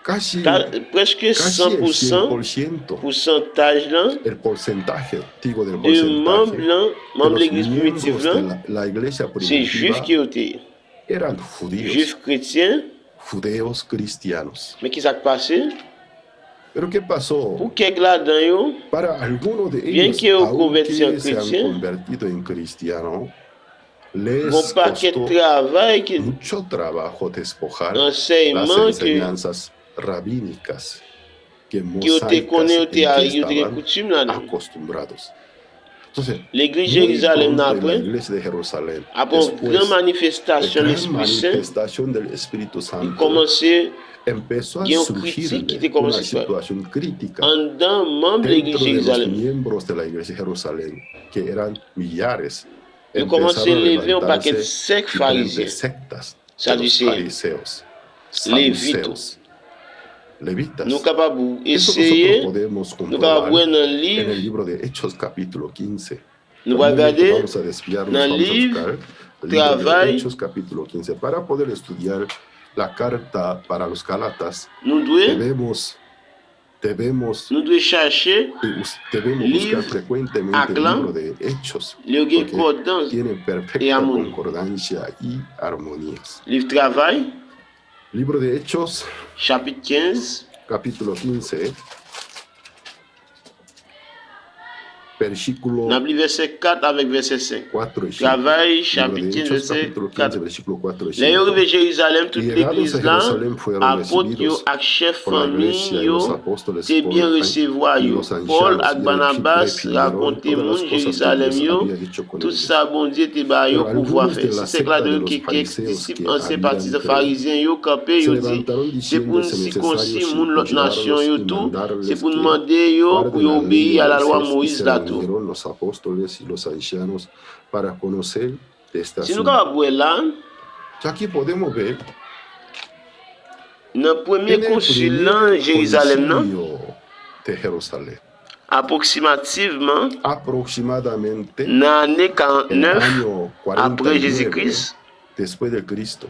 [SPEAKER 1] casi
[SPEAKER 2] Presque
[SPEAKER 1] el
[SPEAKER 2] 100%
[SPEAKER 1] 100%,
[SPEAKER 2] pourcentage là,
[SPEAKER 1] el porcentaje, digo del
[SPEAKER 2] de membres
[SPEAKER 1] porcentaje,
[SPEAKER 2] là,
[SPEAKER 1] de
[SPEAKER 2] membres de
[SPEAKER 1] los
[SPEAKER 2] l'église primitive
[SPEAKER 1] miembros de
[SPEAKER 2] là,
[SPEAKER 1] la iglesia
[SPEAKER 2] c'est juifs
[SPEAKER 1] primitiva
[SPEAKER 2] qui étaient
[SPEAKER 1] eran judíos,
[SPEAKER 2] juifs chrétiens,
[SPEAKER 1] judeos cristianos.
[SPEAKER 2] mais qui s'est passé?
[SPEAKER 1] Pero ¿qué pasó?
[SPEAKER 2] Pour quelques là-dedans,
[SPEAKER 1] Para algunos de
[SPEAKER 2] bien
[SPEAKER 1] ellos,
[SPEAKER 2] qu'ils ont converti en
[SPEAKER 1] aunque se han
[SPEAKER 2] chrétiens,
[SPEAKER 1] convertido en cristianos,
[SPEAKER 2] bon
[SPEAKER 1] les
[SPEAKER 2] paquet de
[SPEAKER 1] costó
[SPEAKER 2] travail, qui
[SPEAKER 1] mucho trabajo despojar las
[SPEAKER 2] enseignement,
[SPEAKER 1] enseñanzas rabínicas que
[SPEAKER 2] qui ont été
[SPEAKER 1] mosaicas
[SPEAKER 2] connus,
[SPEAKER 1] en
[SPEAKER 2] ont
[SPEAKER 1] que
[SPEAKER 2] été
[SPEAKER 1] estaban
[SPEAKER 2] coutumes là-dedans.
[SPEAKER 1] acostumbrados. Entonces,
[SPEAKER 2] L'église
[SPEAKER 1] muy
[SPEAKER 2] Jérusalem
[SPEAKER 1] pronto en la
[SPEAKER 2] après,
[SPEAKER 1] iglesia de Jerusalén,
[SPEAKER 2] après une
[SPEAKER 1] después
[SPEAKER 2] grande
[SPEAKER 1] de
[SPEAKER 2] manifestation de
[SPEAKER 1] gran
[SPEAKER 2] l'Esprit Saint,
[SPEAKER 1] manifestación del Espíritu
[SPEAKER 2] il
[SPEAKER 1] Santo,
[SPEAKER 2] commençait
[SPEAKER 1] empezó a
[SPEAKER 2] il y a une
[SPEAKER 1] surgir
[SPEAKER 2] critique qui était
[SPEAKER 1] una
[SPEAKER 2] commencée
[SPEAKER 1] situación crítica
[SPEAKER 2] en dedans membres de l'église
[SPEAKER 1] dentro de los
[SPEAKER 2] Jérusalem.
[SPEAKER 1] miembros de la iglesia de Jerusalén, que eran millares.
[SPEAKER 2] Il commençait à
[SPEAKER 1] Empezaron a
[SPEAKER 2] lever un paquet de
[SPEAKER 1] levantarse
[SPEAKER 2] sectes
[SPEAKER 1] diferentes
[SPEAKER 2] pharisiens,
[SPEAKER 1] sectas de los
[SPEAKER 2] sadducéens,
[SPEAKER 1] fariseos,
[SPEAKER 2] lévites.
[SPEAKER 1] saduceos, levitas.
[SPEAKER 2] Nous capables
[SPEAKER 1] Eso
[SPEAKER 2] d'essayer,
[SPEAKER 1] nosotros podemos
[SPEAKER 2] nous
[SPEAKER 1] comprobar
[SPEAKER 2] capables voir dans le
[SPEAKER 1] en el
[SPEAKER 2] livre,
[SPEAKER 1] libro de Hechos capítulo 15.
[SPEAKER 2] nous
[SPEAKER 1] Por un momento
[SPEAKER 2] regarder
[SPEAKER 1] vamos a desviarnos,
[SPEAKER 2] dans le
[SPEAKER 1] vamos a
[SPEAKER 2] livre,
[SPEAKER 1] buscar el libro de
[SPEAKER 2] travail,
[SPEAKER 1] Hechos capítulo 15 para poder estudiar la carta para los Gálatas.
[SPEAKER 2] nous devons chercher
[SPEAKER 1] Debemos
[SPEAKER 2] livre
[SPEAKER 1] buscar frecuentemente el
[SPEAKER 2] Aklan,
[SPEAKER 1] libro de Hechos,
[SPEAKER 2] le
[SPEAKER 1] porque
[SPEAKER 2] concordance
[SPEAKER 1] tiene
[SPEAKER 2] et
[SPEAKER 1] perfecta
[SPEAKER 2] harmonie.
[SPEAKER 1] concordancia y armonías.
[SPEAKER 2] Livre Travail,
[SPEAKER 1] Libro de Hechos,
[SPEAKER 2] chapitre 15,
[SPEAKER 1] capítulo 15, versículo
[SPEAKER 2] on a pris verset 4 avec verset 5.
[SPEAKER 1] 4 y 5.
[SPEAKER 2] Travail,
[SPEAKER 1] Libro de
[SPEAKER 2] chapitre 15,
[SPEAKER 1] Hechos,
[SPEAKER 2] verset
[SPEAKER 1] capítulo 15,
[SPEAKER 2] 4.
[SPEAKER 1] versículo 4 y
[SPEAKER 2] Les
[SPEAKER 1] 5.
[SPEAKER 2] arrivés à Jérusalem, toute
[SPEAKER 1] Y llegados a
[SPEAKER 2] l'église là,
[SPEAKER 1] Jerusalén fueron
[SPEAKER 2] apôtres yo
[SPEAKER 1] recibidos
[SPEAKER 2] ak chef
[SPEAKER 1] por la iglesia
[SPEAKER 2] famille
[SPEAKER 1] y los
[SPEAKER 2] yo,
[SPEAKER 1] apóstoles
[SPEAKER 2] te bien
[SPEAKER 1] por
[SPEAKER 2] recevoir
[SPEAKER 1] y
[SPEAKER 2] yo.
[SPEAKER 1] los
[SPEAKER 2] Paul
[SPEAKER 1] ancianos
[SPEAKER 2] ak
[SPEAKER 1] y
[SPEAKER 2] Barnabas
[SPEAKER 1] refirieron
[SPEAKER 2] raconte
[SPEAKER 1] todas
[SPEAKER 2] moun
[SPEAKER 1] las cosas que
[SPEAKER 2] Jérusalem
[SPEAKER 1] Dios
[SPEAKER 2] yo,
[SPEAKER 1] había hecho con
[SPEAKER 2] tout
[SPEAKER 1] ellos.
[SPEAKER 2] ça bon Dieu te ba yo
[SPEAKER 1] Pero
[SPEAKER 2] pour voir
[SPEAKER 1] algunos de
[SPEAKER 2] faire.
[SPEAKER 1] la
[SPEAKER 2] Si c'est clair
[SPEAKER 1] secta de
[SPEAKER 2] de
[SPEAKER 1] los
[SPEAKER 2] quelques
[SPEAKER 1] fariseos
[SPEAKER 2] disciples
[SPEAKER 1] que
[SPEAKER 2] anciens partis de
[SPEAKER 1] habían
[SPEAKER 2] pharisiens yo campé
[SPEAKER 1] se
[SPEAKER 2] yo dit,
[SPEAKER 1] levantaron
[SPEAKER 2] c'est pour nous
[SPEAKER 1] diciéndose
[SPEAKER 2] circoncis
[SPEAKER 1] necesarios
[SPEAKER 2] moun l'autre nation yo
[SPEAKER 1] y
[SPEAKER 2] tout, c'est
[SPEAKER 1] mandarles
[SPEAKER 2] pour
[SPEAKER 1] que
[SPEAKER 2] demander yo pour
[SPEAKER 1] guarden
[SPEAKER 2] yo
[SPEAKER 1] la ley de
[SPEAKER 2] obéir à la loi
[SPEAKER 1] Moisés, y
[SPEAKER 2] Moïse
[SPEAKER 1] se
[SPEAKER 2] là tout.
[SPEAKER 1] reunieron los apóstoles y los ancianos para conocer de este
[SPEAKER 2] Si nous
[SPEAKER 1] asunto.
[SPEAKER 2] capables voir là,
[SPEAKER 1] Ya aquí podemos ver
[SPEAKER 2] dans le premier
[SPEAKER 1] en el
[SPEAKER 2] concile là,
[SPEAKER 1] primer
[SPEAKER 2] Jérusalem là,
[SPEAKER 1] concilio de Jerusalén,
[SPEAKER 2] approximativement
[SPEAKER 1] aproximadamente
[SPEAKER 2] dans l'année
[SPEAKER 1] el
[SPEAKER 2] 49
[SPEAKER 1] año
[SPEAKER 2] après
[SPEAKER 1] 49
[SPEAKER 2] Jésus-Christ,
[SPEAKER 1] después de Cristo.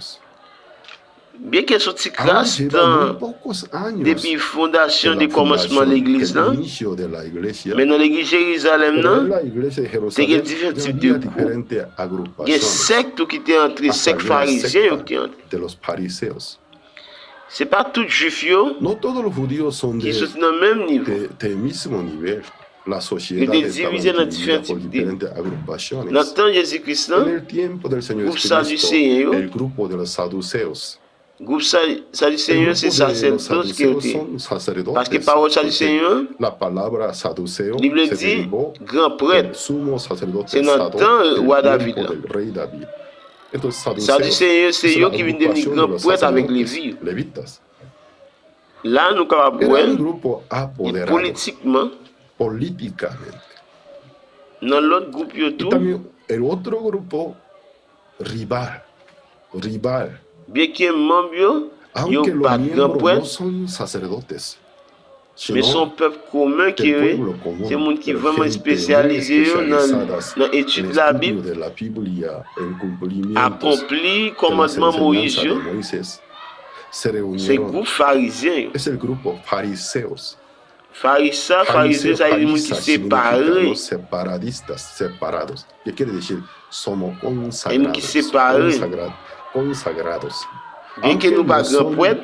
[SPEAKER 2] bien qu'il soit
[SPEAKER 1] Ah,
[SPEAKER 2] grâce
[SPEAKER 1] lleva muy
[SPEAKER 2] dans
[SPEAKER 1] pocos años
[SPEAKER 2] depuis fondation
[SPEAKER 1] de
[SPEAKER 2] du
[SPEAKER 1] la
[SPEAKER 2] commencement de
[SPEAKER 1] fundación,
[SPEAKER 2] l'église là,
[SPEAKER 1] del inicio de la iglesia.
[SPEAKER 2] mais dans l'église Jérusalem
[SPEAKER 1] Pero en
[SPEAKER 2] là,
[SPEAKER 1] la iglesia de
[SPEAKER 2] il y a
[SPEAKER 1] Jerusalén
[SPEAKER 2] différents
[SPEAKER 1] ya
[SPEAKER 2] types de
[SPEAKER 1] había
[SPEAKER 2] groupes.
[SPEAKER 1] diferentes
[SPEAKER 2] Il y a
[SPEAKER 1] agrupaciones.
[SPEAKER 2] sectes qui étaient entrés,
[SPEAKER 1] Hasta
[SPEAKER 2] sectes
[SPEAKER 1] había una
[SPEAKER 2] pharisiens qui
[SPEAKER 1] secta
[SPEAKER 2] étaient entrés.
[SPEAKER 1] de los fariseos.
[SPEAKER 2] C'est pas tous juifs yo
[SPEAKER 1] No todos los judíos son
[SPEAKER 2] qui sont dans le même niveau.
[SPEAKER 1] de mismo nivel. La sociedad
[SPEAKER 2] Étaient
[SPEAKER 1] estaba
[SPEAKER 2] divisés dans
[SPEAKER 1] dividida
[SPEAKER 2] différents
[SPEAKER 1] por
[SPEAKER 2] types.
[SPEAKER 1] diferentes
[SPEAKER 2] Dans
[SPEAKER 1] agrupaciones.
[SPEAKER 2] le temps de Jésus-Christ
[SPEAKER 1] En
[SPEAKER 2] là,
[SPEAKER 1] el tiempo del Señor
[SPEAKER 2] groupe
[SPEAKER 1] Jesucristo,
[SPEAKER 2] sadducéen,
[SPEAKER 1] el grupo de los saduceos.
[SPEAKER 2] groupe
[SPEAKER 1] El
[SPEAKER 2] sadducéen, c'est
[SPEAKER 1] grupo de los
[SPEAKER 2] sacerdotes qui
[SPEAKER 1] saduceos
[SPEAKER 2] étaient.
[SPEAKER 1] son sacerdotes.
[SPEAKER 2] Parce que parole
[SPEAKER 1] porque
[SPEAKER 2] sadducéen,
[SPEAKER 1] la palabra saduceo
[SPEAKER 2] la Bible
[SPEAKER 1] se
[SPEAKER 2] dit
[SPEAKER 1] derivó
[SPEAKER 2] grand
[SPEAKER 1] del
[SPEAKER 2] prêtre.
[SPEAKER 1] sumo sacerdote
[SPEAKER 2] C'est dans le
[SPEAKER 1] Sadoc
[SPEAKER 2] temps
[SPEAKER 1] del
[SPEAKER 2] roi
[SPEAKER 1] tiempo
[SPEAKER 2] David là.
[SPEAKER 1] del rey David. Entonces,
[SPEAKER 2] Sadducéen, c'est
[SPEAKER 1] es la
[SPEAKER 2] eux qui viennent devenir
[SPEAKER 1] agrupación de
[SPEAKER 2] grand
[SPEAKER 1] los
[SPEAKER 2] prêtre avec
[SPEAKER 1] sacerdotes
[SPEAKER 2] Lévi.
[SPEAKER 1] levitas.
[SPEAKER 2] Là, nous sommes capables de
[SPEAKER 1] Era un
[SPEAKER 2] voir,
[SPEAKER 1] grupo
[SPEAKER 2] et
[SPEAKER 1] apoderado
[SPEAKER 2] politiquement,
[SPEAKER 1] políticamente.
[SPEAKER 2] dans l'autre groupe,
[SPEAKER 1] Y
[SPEAKER 2] tout,
[SPEAKER 1] también el otro grupo rival,
[SPEAKER 2] bien qu'il y ait un membre, yo
[SPEAKER 1] aunque los
[SPEAKER 2] pas grand
[SPEAKER 1] miembros no
[SPEAKER 2] prêtre,
[SPEAKER 1] son sacerdotes,
[SPEAKER 2] mais son
[SPEAKER 1] sino
[SPEAKER 2] peuple commun qui
[SPEAKER 1] del
[SPEAKER 2] est,
[SPEAKER 1] pueblo común,
[SPEAKER 2] c'est monde qui est
[SPEAKER 1] pero
[SPEAKER 2] vraiment
[SPEAKER 1] gente
[SPEAKER 2] spécialisé
[SPEAKER 1] muy
[SPEAKER 2] dans
[SPEAKER 1] especializadas
[SPEAKER 2] l'étude
[SPEAKER 1] en
[SPEAKER 2] de la
[SPEAKER 1] estudio
[SPEAKER 2] Bible,
[SPEAKER 1] de la Biblia, en cumplimientos
[SPEAKER 2] accompli
[SPEAKER 1] de las
[SPEAKER 2] commandement Moïse,
[SPEAKER 1] enseñanzas
[SPEAKER 2] yo,
[SPEAKER 1] de Moisés, se
[SPEAKER 2] c'est
[SPEAKER 1] reunieron.
[SPEAKER 2] groupe pharisien.
[SPEAKER 1] Es el grupo fariseos.
[SPEAKER 2] Pharisien, ça veut dire monde qui
[SPEAKER 1] Farisa significa
[SPEAKER 2] séparé.
[SPEAKER 1] los separadistas, separados. ¿Qué quiere decir? Somos
[SPEAKER 2] Hay qui séparés.
[SPEAKER 1] consagrados.
[SPEAKER 2] Bien que nous pas grand prêtre,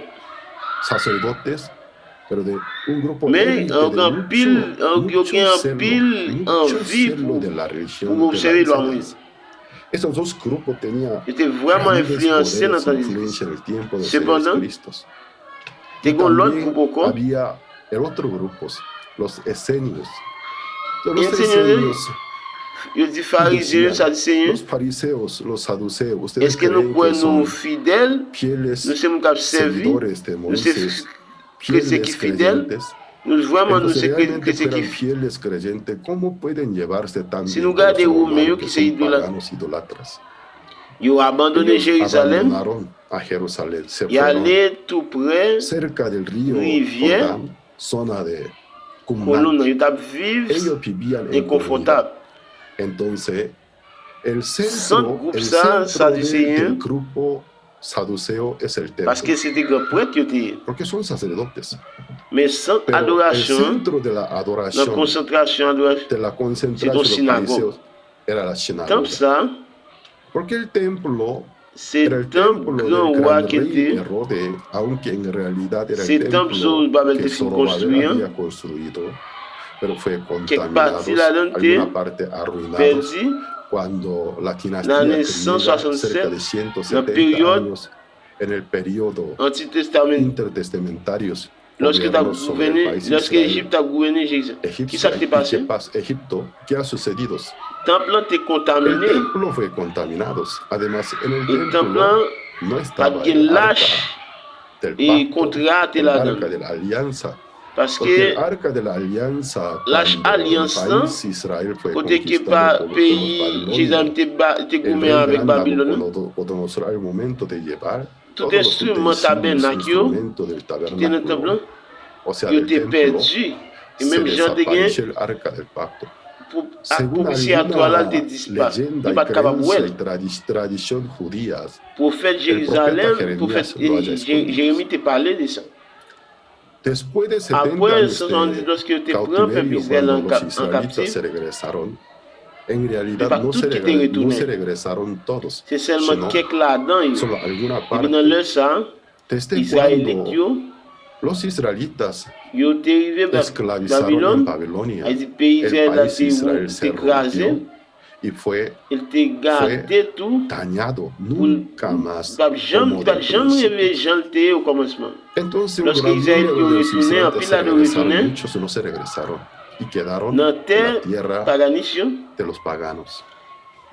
[SPEAKER 1] Sacerdotes, pero de un grupo
[SPEAKER 2] mais
[SPEAKER 1] élite
[SPEAKER 2] on
[SPEAKER 1] de
[SPEAKER 2] a
[SPEAKER 1] mucho
[SPEAKER 2] pile envie
[SPEAKER 1] celo de la religión,
[SPEAKER 2] pour
[SPEAKER 1] de
[SPEAKER 2] observer
[SPEAKER 1] la
[SPEAKER 2] la Moïse.
[SPEAKER 1] enseñanza. Esos dos grupos tenían
[SPEAKER 2] J'étais vraiment
[SPEAKER 1] grandes
[SPEAKER 2] influencé dans
[SPEAKER 1] poderes,
[SPEAKER 2] ton
[SPEAKER 1] influencia en
[SPEAKER 2] discours.
[SPEAKER 1] el tiempo de
[SPEAKER 2] Cependant,
[SPEAKER 1] Cristo.
[SPEAKER 2] t'es con l'autre groupe encore.
[SPEAKER 1] Había el otro grupo, los esenios.
[SPEAKER 2] Y enseñan, yo dis pharisiens, sadducéens,
[SPEAKER 1] los fariseos, los saduceos, ustedes
[SPEAKER 2] est-ce que nous
[SPEAKER 1] creen
[SPEAKER 2] pouvons
[SPEAKER 1] que
[SPEAKER 2] nous
[SPEAKER 1] son
[SPEAKER 2] fidèles,
[SPEAKER 1] fieles
[SPEAKER 2] nous sommes capables de servir,
[SPEAKER 1] seguidores de
[SPEAKER 2] nous sommes
[SPEAKER 1] Moisés,
[SPEAKER 2] chrétiens qui
[SPEAKER 1] fieles
[SPEAKER 2] fidèles,
[SPEAKER 1] creyentes?
[SPEAKER 2] nous vraiment nous
[SPEAKER 1] Entonces,
[SPEAKER 2] sommes
[SPEAKER 1] realmente
[SPEAKER 2] chrétiens qui
[SPEAKER 1] fueran fieles creyentes, ¿cómo pueden llevarse tan
[SPEAKER 2] Si
[SPEAKER 1] bien
[SPEAKER 2] nous
[SPEAKER 1] con los
[SPEAKER 2] regardons
[SPEAKER 1] romanos
[SPEAKER 2] Roméo
[SPEAKER 1] que
[SPEAKER 2] qui
[SPEAKER 1] son
[SPEAKER 2] s'est idolâtre,
[SPEAKER 1] paganos idolatras?
[SPEAKER 2] ils ont abandonné
[SPEAKER 1] Ellos
[SPEAKER 2] Jérusalem
[SPEAKER 1] abandonaron a Jerusalén. Se
[SPEAKER 2] y aller tout près
[SPEAKER 1] cerca del río
[SPEAKER 2] rivière,
[SPEAKER 1] Jordán, zona de
[SPEAKER 2] colonne,
[SPEAKER 1] Cumán.
[SPEAKER 2] ils tap vivre
[SPEAKER 1] Ellos vivían en
[SPEAKER 2] inconfortable.
[SPEAKER 1] comunidad. Entonces, el
[SPEAKER 2] Centre
[SPEAKER 1] centro,
[SPEAKER 2] groupe
[SPEAKER 1] el
[SPEAKER 2] ça,
[SPEAKER 1] centro del
[SPEAKER 2] sadducéen,
[SPEAKER 1] grupo saduceo es el
[SPEAKER 2] parce que
[SPEAKER 1] templo,
[SPEAKER 2] c'était grand prêtre qui était.
[SPEAKER 1] porque son sacerdotes.
[SPEAKER 2] Mais centre
[SPEAKER 1] Pero el
[SPEAKER 2] adoration,
[SPEAKER 1] centro de la
[SPEAKER 2] la
[SPEAKER 1] adoración,
[SPEAKER 2] concentration adoration,
[SPEAKER 1] de la
[SPEAKER 2] c'est
[SPEAKER 1] concentración
[SPEAKER 2] ton
[SPEAKER 1] de los
[SPEAKER 2] synagogue.
[SPEAKER 1] fariseos, era la
[SPEAKER 2] Temple
[SPEAKER 1] sinagoga.
[SPEAKER 2] ça,
[SPEAKER 1] Porque el templo
[SPEAKER 2] c'est
[SPEAKER 1] era el
[SPEAKER 2] temple
[SPEAKER 1] templo
[SPEAKER 2] grand
[SPEAKER 1] del
[SPEAKER 2] roi
[SPEAKER 1] gran
[SPEAKER 2] qui
[SPEAKER 1] rey
[SPEAKER 2] était.
[SPEAKER 1] Herodes, aunque en realidad era el
[SPEAKER 2] C'est temple sur
[SPEAKER 1] templo
[SPEAKER 2] Babel
[SPEAKER 1] que
[SPEAKER 2] te fin
[SPEAKER 1] Zorobabel
[SPEAKER 2] construit,
[SPEAKER 1] había construido, pero fue
[SPEAKER 2] quelque partie
[SPEAKER 1] contaminado,
[SPEAKER 2] là-dedans
[SPEAKER 1] alguna
[SPEAKER 2] te
[SPEAKER 1] parte arruinado
[SPEAKER 2] perdu.
[SPEAKER 1] cuando la dinastía
[SPEAKER 2] L'année
[SPEAKER 1] griega,
[SPEAKER 2] 167,
[SPEAKER 1] cerca de
[SPEAKER 2] la
[SPEAKER 1] 170
[SPEAKER 2] période
[SPEAKER 1] años, en el periodo
[SPEAKER 2] anti-testament,
[SPEAKER 1] intertestamentarios,
[SPEAKER 2] lorsque tu as
[SPEAKER 1] gobernó sobre el
[SPEAKER 2] gouverné,
[SPEAKER 1] país
[SPEAKER 2] lorsque
[SPEAKER 1] Israel.
[SPEAKER 2] l'Égypte a gouverné Jésus, qui ça qui t'est passé?
[SPEAKER 1] Egipto, ¿qué ha sucedido?
[SPEAKER 2] Temple t'est
[SPEAKER 1] El
[SPEAKER 2] contaminé.
[SPEAKER 1] templo fue contaminado. Además, en el
[SPEAKER 2] Et temple
[SPEAKER 1] templo no
[SPEAKER 2] pas
[SPEAKER 1] estaba
[SPEAKER 2] de
[SPEAKER 1] el arca
[SPEAKER 2] lâche
[SPEAKER 1] del
[SPEAKER 2] et
[SPEAKER 1] pacto,
[SPEAKER 2] contrat
[SPEAKER 1] el
[SPEAKER 2] là-dedans.
[SPEAKER 1] arca de la alianza.
[SPEAKER 2] Parce
[SPEAKER 1] Porque el
[SPEAKER 2] que
[SPEAKER 1] arca de la alianza,
[SPEAKER 2] lâche
[SPEAKER 1] cuando el
[SPEAKER 2] alliance là,
[SPEAKER 1] país Israel fue
[SPEAKER 2] côté que
[SPEAKER 1] conquistado
[SPEAKER 2] pas
[SPEAKER 1] por los
[SPEAKER 2] pays Jésus
[SPEAKER 1] babilonios,
[SPEAKER 2] était
[SPEAKER 1] el
[SPEAKER 2] gourmé
[SPEAKER 1] rey
[SPEAKER 2] avec
[SPEAKER 1] gran
[SPEAKER 2] Babylone,
[SPEAKER 1] Nabucodonosor, al momento de llevar
[SPEAKER 2] tout
[SPEAKER 1] todos los
[SPEAKER 2] instrument
[SPEAKER 1] utensilios,
[SPEAKER 2] tabernacle
[SPEAKER 1] instrumentos del
[SPEAKER 2] qui était dans le
[SPEAKER 1] tabernáculo,
[SPEAKER 2] temple,
[SPEAKER 1] o sea,
[SPEAKER 2] il
[SPEAKER 1] del
[SPEAKER 2] était
[SPEAKER 1] templo,
[SPEAKER 2] perdu. Et
[SPEAKER 1] se
[SPEAKER 2] même Jean te
[SPEAKER 1] desapareció el arca del pacto. Según
[SPEAKER 2] propitiatoire là te
[SPEAKER 1] alguna
[SPEAKER 2] disparaît.
[SPEAKER 1] leyenda
[SPEAKER 2] Il
[SPEAKER 1] y
[SPEAKER 2] pas capable
[SPEAKER 1] creencia
[SPEAKER 2] ouais.
[SPEAKER 1] y tradición judías,
[SPEAKER 2] Prophète
[SPEAKER 1] el profeta
[SPEAKER 2] Jérusalem, prophète
[SPEAKER 1] Jeremías lo haya escondido.
[SPEAKER 2] Jérémie te parlait de ça.
[SPEAKER 1] Después de 70
[SPEAKER 2] Après
[SPEAKER 1] años
[SPEAKER 2] 70 lorsque tu prends peuple
[SPEAKER 1] cautiverio,
[SPEAKER 2] Israël
[SPEAKER 1] cuando
[SPEAKER 2] en
[SPEAKER 1] los israelitas
[SPEAKER 2] captif,
[SPEAKER 1] se regresaron, en realidad
[SPEAKER 2] pas
[SPEAKER 1] no
[SPEAKER 2] tout
[SPEAKER 1] se,
[SPEAKER 2] qui te retourné.
[SPEAKER 1] no se regresaron todos,
[SPEAKER 2] C'est seulement
[SPEAKER 1] sino
[SPEAKER 2] quelques là-dedans.
[SPEAKER 1] solo alguna
[SPEAKER 2] Et puis dans
[SPEAKER 1] parte.
[SPEAKER 2] le ça,
[SPEAKER 1] Desde
[SPEAKER 2] Israélites,
[SPEAKER 1] cuando los israelitas
[SPEAKER 2] ils étaient arrivés à
[SPEAKER 1] esclavizaron en
[SPEAKER 2] Babylone,
[SPEAKER 1] Babilonia,
[SPEAKER 2] et le pays
[SPEAKER 1] el
[SPEAKER 2] Israël a
[SPEAKER 1] país Israel se
[SPEAKER 2] été écrasé,
[SPEAKER 1] rompió y fue
[SPEAKER 2] il était gardé tout.
[SPEAKER 1] dañado nunca más
[SPEAKER 2] Pas
[SPEAKER 1] como
[SPEAKER 2] jamais
[SPEAKER 1] del principio.
[SPEAKER 2] réveillé janté au commencement.
[SPEAKER 1] Entonces, un
[SPEAKER 2] Lorsque
[SPEAKER 1] gran
[SPEAKER 2] Israël
[SPEAKER 1] número de los
[SPEAKER 2] retourné, en
[SPEAKER 1] israelitas
[SPEAKER 2] pile
[SPEAKER 1] se
[SPEAKER 2] de
[SPEAKER 1] regresaron,
[SPEAKER 2] retourné,
[SPEAKER 1] muchos no se regresaron y quedaron
[SPEAKER 2] dans
[SPEAKER 1] en la
[SPEAKER 2] terre
[SPEAKER 1] tierra
[SPEAKER 2] paganisme,
[SPEAKER 1] de los paganos.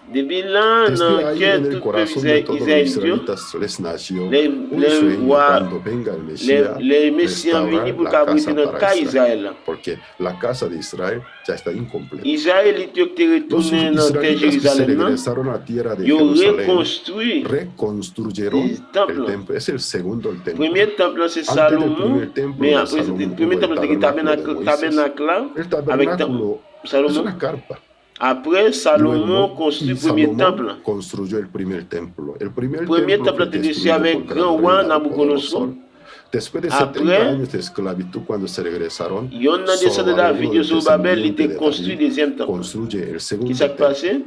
[SPEAKER 2] depuis là,
[SPEAKER 1] Desde
[SPEAKER 2] dans
[SPEAKER 1] ahí,
[SPEAKER 2] cœur
[SPEAKER 1] en el
[SPEAKER 2] tout peuple
[SPEAKER 1] corazón de todos los
[SPEAKER 2] israélien,
[SPEAKER 1] israelitas les nació
[SPEAKER 2] les
[SPEAKER 1] un sueño
[SPEAKER 2] rois,
[SPEAKER 1] cuando venga el Mesías,
[SPEAKER 2] les messieurs venus
[SPEAKER 1] restaurar
[SPEAKER 2] pour
[SPEAKER 1] la
[SPEAKER 2] cabriter
[SPEAKER 1] casa
[SPEAKER 2] dans
[SPEAKER 1] para
[SPEAKER 2] cas
[SPEAKER 1] Israel,
[SPEAKER 2] Israël.
[SPEAKER 1] porque la casa de Israel ya está incompleta.
[SPEAKER 2] Israël était
[SPEAKER 1] Los
[SPEAKER 2] retourné dans terre
[SPEAKER 1] israelitas que se
[SPEAKER 2] Jérusalem,
[SPEAKER 1] regresaron a tierra de
[SPEAKER 2] ils ont
[SPEAKER 1] Jerusalén
[SPEAKER 2] reconstruit
[SPEAKER 1] reconstruyeron
[SPEAKER 2] el templo.
[SPEAKER 1] el templo. Es el segundo el
[SPEAKER 2] le
[SPEAKER 1] templo.
[SPEAKER 2] premier temple c'est
[SPEAKER 1] Antes del
[SPEAKER 2] Salomon,
[SPEAKER 1] primer templo
[SPEAKER 2] mais
[SPEAKER 1] de
[SPEAKER 2] après
[SPEAKER 1] Salomón
[SPEAKER 2] le premier
[SPEAKER 1] hubo
[SPEAKER 2] temple
[SPEAKER 1] el
[SPEAKER 2] c'était
[SPEAKER 1] tabernáculo de Moisés.
[SPEAKER 2] tabernacle
[SPEAKER 1] El
[SPEAKER 2] avec
[SPEAKER 1] tabernáculo es
[SPEAKER 2] Salomon.
[SPEAKER 1] una carpa.
[SPEAKER 2] Après Salomon
[SPEAKER 1] Luego,
[SPEAKER 2] construit
[SPEAKER 1] y
[SPEAKER 2] le premier
[SPEAKER 1] Salomón
[SPEAKER 2] temple.
[SPEAKER 1] construyó el primer templo. El primer
[SPEAKER 2] Premier
[SPEAKER 1] templo fue
[SPEAKER 2] temple était dessus
[SPEAKER 1] destruido
[SPEAKER 2] avec
[SPEAKER 1] por
[SPEAKER 2] grand
[SPEAKER 1] gran
[SPEAKER 2] roi
[SPEAKER 1] rey
[SPEAKER 2] Nabucodonosor.
[SPEAKER 1] Nabucodonosor. Después de
[SPEAKER 2] Après,
[SPEAKER 1] 70 años de esclavitud, cuando se regresaron,
[SPEAKER 2] il y en a descendu de David,
[SPEAKER 1] Zorobabel,
[SPEAKER 2] Josué Babel, il
[SPEAKER 1] descendiente
[SPEAKER 2] était
[SPEAKER 1] de
[SPEAKER 2] construit
[SPEAKER 1] David,
[SPEAKER 2] deuxième temple.
[SPEAKER 1] construye el
[SPEAKER 2] Qui
[SPEAKER 1] segundo
[SPEAKER 2] s'est
[SPEAKER 1] templo.
[SPEAKER 2] passé?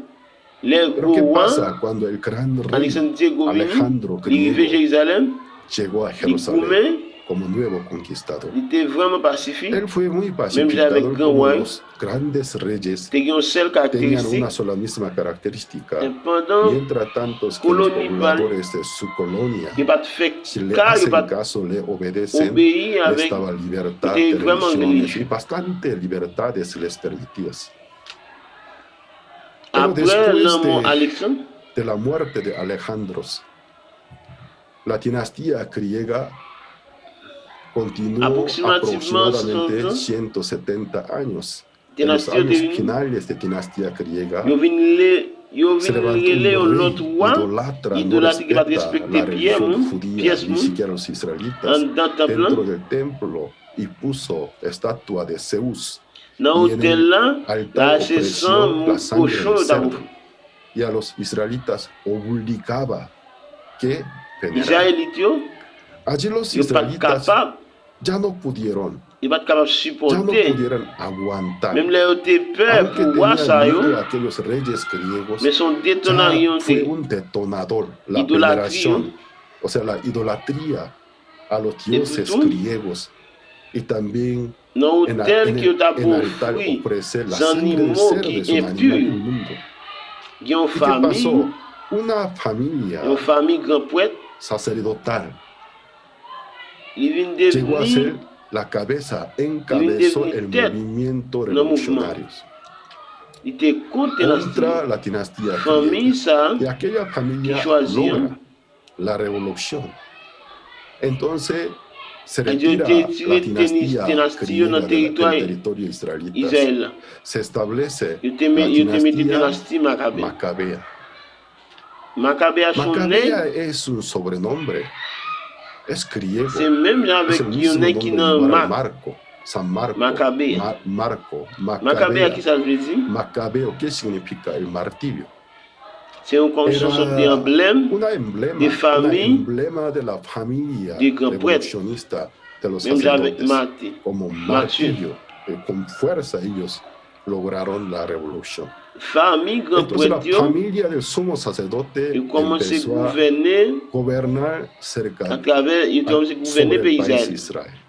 [SPEAKER 2] Les
[SPEAKER 1] Pero ¿qué
[SPEAKER 2] rois,
[SPEAKER 1] pasa cuando el gran rey
[SPEAKER 2] Alexandre Govini,
[SPEAKER 1] Alejandro
[SPEAKER 2] il arrivait à
[SPEAKER 1] griego
[SPEAKER 2] Jérusalem,
[SPEAKER 1] llegó a
[SPEAKER 2] il
[SPEAKER 1] Jerusalén
[SPEAKER 2] gourmet,
[SPEAKER 1] como nuevo conquistador?
[SPEAKER 2] il était vraiment pacifique.
[SPEAKER 1] Él fue muy
[SPEAKER 2] Même
[SPEAKER 1] pacificador,
[SPEAKER 2] avec grand
[SPEAKER 1] como
[SPEAKER 2] roi,
[SPEAKER 1] los grandes reyes
[SPEAKER 2] il y a une seule
[SPEAKER 1] tenían
[SPEAKER 2] caractéristique.
[SPEAKER 1] una sola misma característica.
[SPEAKER 2] Et pendant
[SPEAKER 1] Mientras tantos que los
[SPEAKER 2] colonie
[SPEAKER 1] pobladores de su colonia,
[SPEAKER 2] il n'y a pas de fait
[SPEAKER 1] si le
[SPEAKER 2] car il n'y a
[SPEAKER 1] hacen
[SPEAKER 2] pas
[SPEAKER 1] caso, le obedecen,
[SPEAKER 2] obéi
[SPEAKER 1] les
[SPEAKER 2] avec.
[SPEAKER 1] daba libertad
[SPEAKER 2] était
[SPEAKER 1] de
[SPEAKER 2] vraiment
[SPEAKER 1] religiones
[SPEAKER 2] religieux.
[SPEAKER 1] y bastante libertades les permitías. Pero
[SPEAKER 2] Après le
[SPEAKER 1] después
[SPEAKER 2] mot Alexandre,
[SPEAKER 1] de la muerte de Alejandros, la dinastía griega continuó aproximadamente 170 años. En los años finales de dinastía griega, se levantó un rey idolatra, no respeta la religión judía, ni siquiera los israelitas, dentro del templo, y puso estatua de Zeus. Y en el altar ofreció la sangre del cerdo. Y a los israelitas obligaba que veneraran. Allí los israelitas ya no pudieron,
[SPEAKER 2] il va être capable de
[SPEAKER 1] ya no
[SPEAKER 2] supporter.
[SPEAKER 1] pudieron aguantar.
[SPEAKER 2] Même les hautes peurs
[SPEAKER 1] Aunque
[SPEAKER 2] pour voir ça,
[SPEAKER 1] tenían miedo a aquellos reyes griegos,
[SPEAKER 2] mais son détonant,
[SPEAKER 1] ya fue un detonador, la veneración, o sea, la idolatría a los dioses griegos. Y también
[SPEAKER 2] non,
[SPEAKER 1] en
[SPEAKER 2] tel que tu as
[SPEAKER 1] el altar
[SPEAKER 2] offert
[SPEAKER 1] ofrecer la
[SPEAKER 2] des
[SPEAKER 1] sangre del
[SPEAKER 2] animaux
[SPEAKER 1] cerdo,
[SPEAKER 2] qui
[SPEAKER 1] es un
[SPEAKER 2] est
[SPEAKER 1] animal
[SPEAKER 2] impur.
[SPEAKER 1] inmundo.
[SPEAKER 2] Il y a une
[SPEAKER 1] ¿Y qué pasó?
[SPEAKER 2] famille,
[SPEAKER 1] Una familia
[SPEAKER 2] grand poète,
[SPEAKER 1] sacerdotal
[SPEAKER 2] il vient
[SPEAKER 1] llegó a ser
[SPEAKER 2] devenir
[SPEAKER 1] la cabeza, encabezó el movimiento revolucionario
[SPEAKER 2] il était contre
[SPEAKER 1] contra la dinastía
[SPEAKER 2] famille,
[SPEAKER 1] griega.
[SPEAKER 2] ça,
[SPEAKER 1] Y aquella familia
[SPEAKER 2] que choisir.
[SPEAKER 1] logra la revolución. Entonces se
[SPEAKER 2] Dieu
[SPEAKER 1] retira
[SPEAKER 2] était
[SPEAKER 1] la
[SPEAKER 2] tiré
[SPEAKER 1] dinastía
[SPEAKER 2] dynastie dans le
[SPEAKER 1] griega
[SPEAKER 2] territoire
[SPEAKER 1] del territorio israelita.
[SPEAKER 2] Israël.
[SPEAKER 1] Se establece
[SPEAKER 2] Il était
[SPEAKER 1] la
[SPEAKER 2] mis
[SPEAKER 1] dinastía
[SPEAKER 2] dynastie Maccabée.
[SPEAKER 1] macabea.
[SPEAKER 2] Macabea son
[SPEAKER 1] Macabea es un sobrenombre. Es griego.
[SPEAKER 2] C'est même
[SPEAKER 1] Es
[SPEAKER 2] avec
[SPEAKER 1] el mismo
[SPEAKER 2] Yonè
[SPEAKER 1] nombre
[SPEAKER 2] qui nan
[SPEAKER 1] igual a
[SPEAKER 2] Marc.
[SPEAKER 1] Marco, San Marco,
[SPEAKER 2] Macabea.
[SPEAKER 1] Marco,
[SPEAKER 2] Macabea, qui ça veut dire?
[SPEAKER 1] Macabeo, ¿qué significa? El martirio.
[SPEAKER 2] C'est comme
[SPEAKER 1] Era
[SPEAKER 2] son emblème
[SPEAKER 1] una emblema,
[SPEAKER 2] de famille
[SPEAKER 1] una emblema de la familia
[SPEAKER 2] du grand prêtre.
[SPEAKER 1] revolucionista de los
[SPEAKER 2] Même avec
[SPEAKER 1] sacerdotes.
[SPEAKER 2] Marty.
[SPEAKER 1] Como martirio, con fuerza ellos lograron la revolución.
[SPEAKER 2] Famille grand
[SPEAKER 1] Entonces la
[SPEAKER 2] prêtre,
[SPEAKER 1] familia del sumo sacerdote
[SPEAKER 2] ils commencent à
[SPEAKER 1] empezó a
[SPEAKER 2] gouverner
[SPEAKER 1] gobernar cerca
[SPEAKER 2] à travers, ils commencent à
[SPEAKER 1] sobre
[SPEAKER 2] gouverner
[SPEAKER 1] el
[SPEAKER 2] pays
[SPEAKER 1] país
[SPEAKER 2] Israël.
[SPEAKER 1] Israel.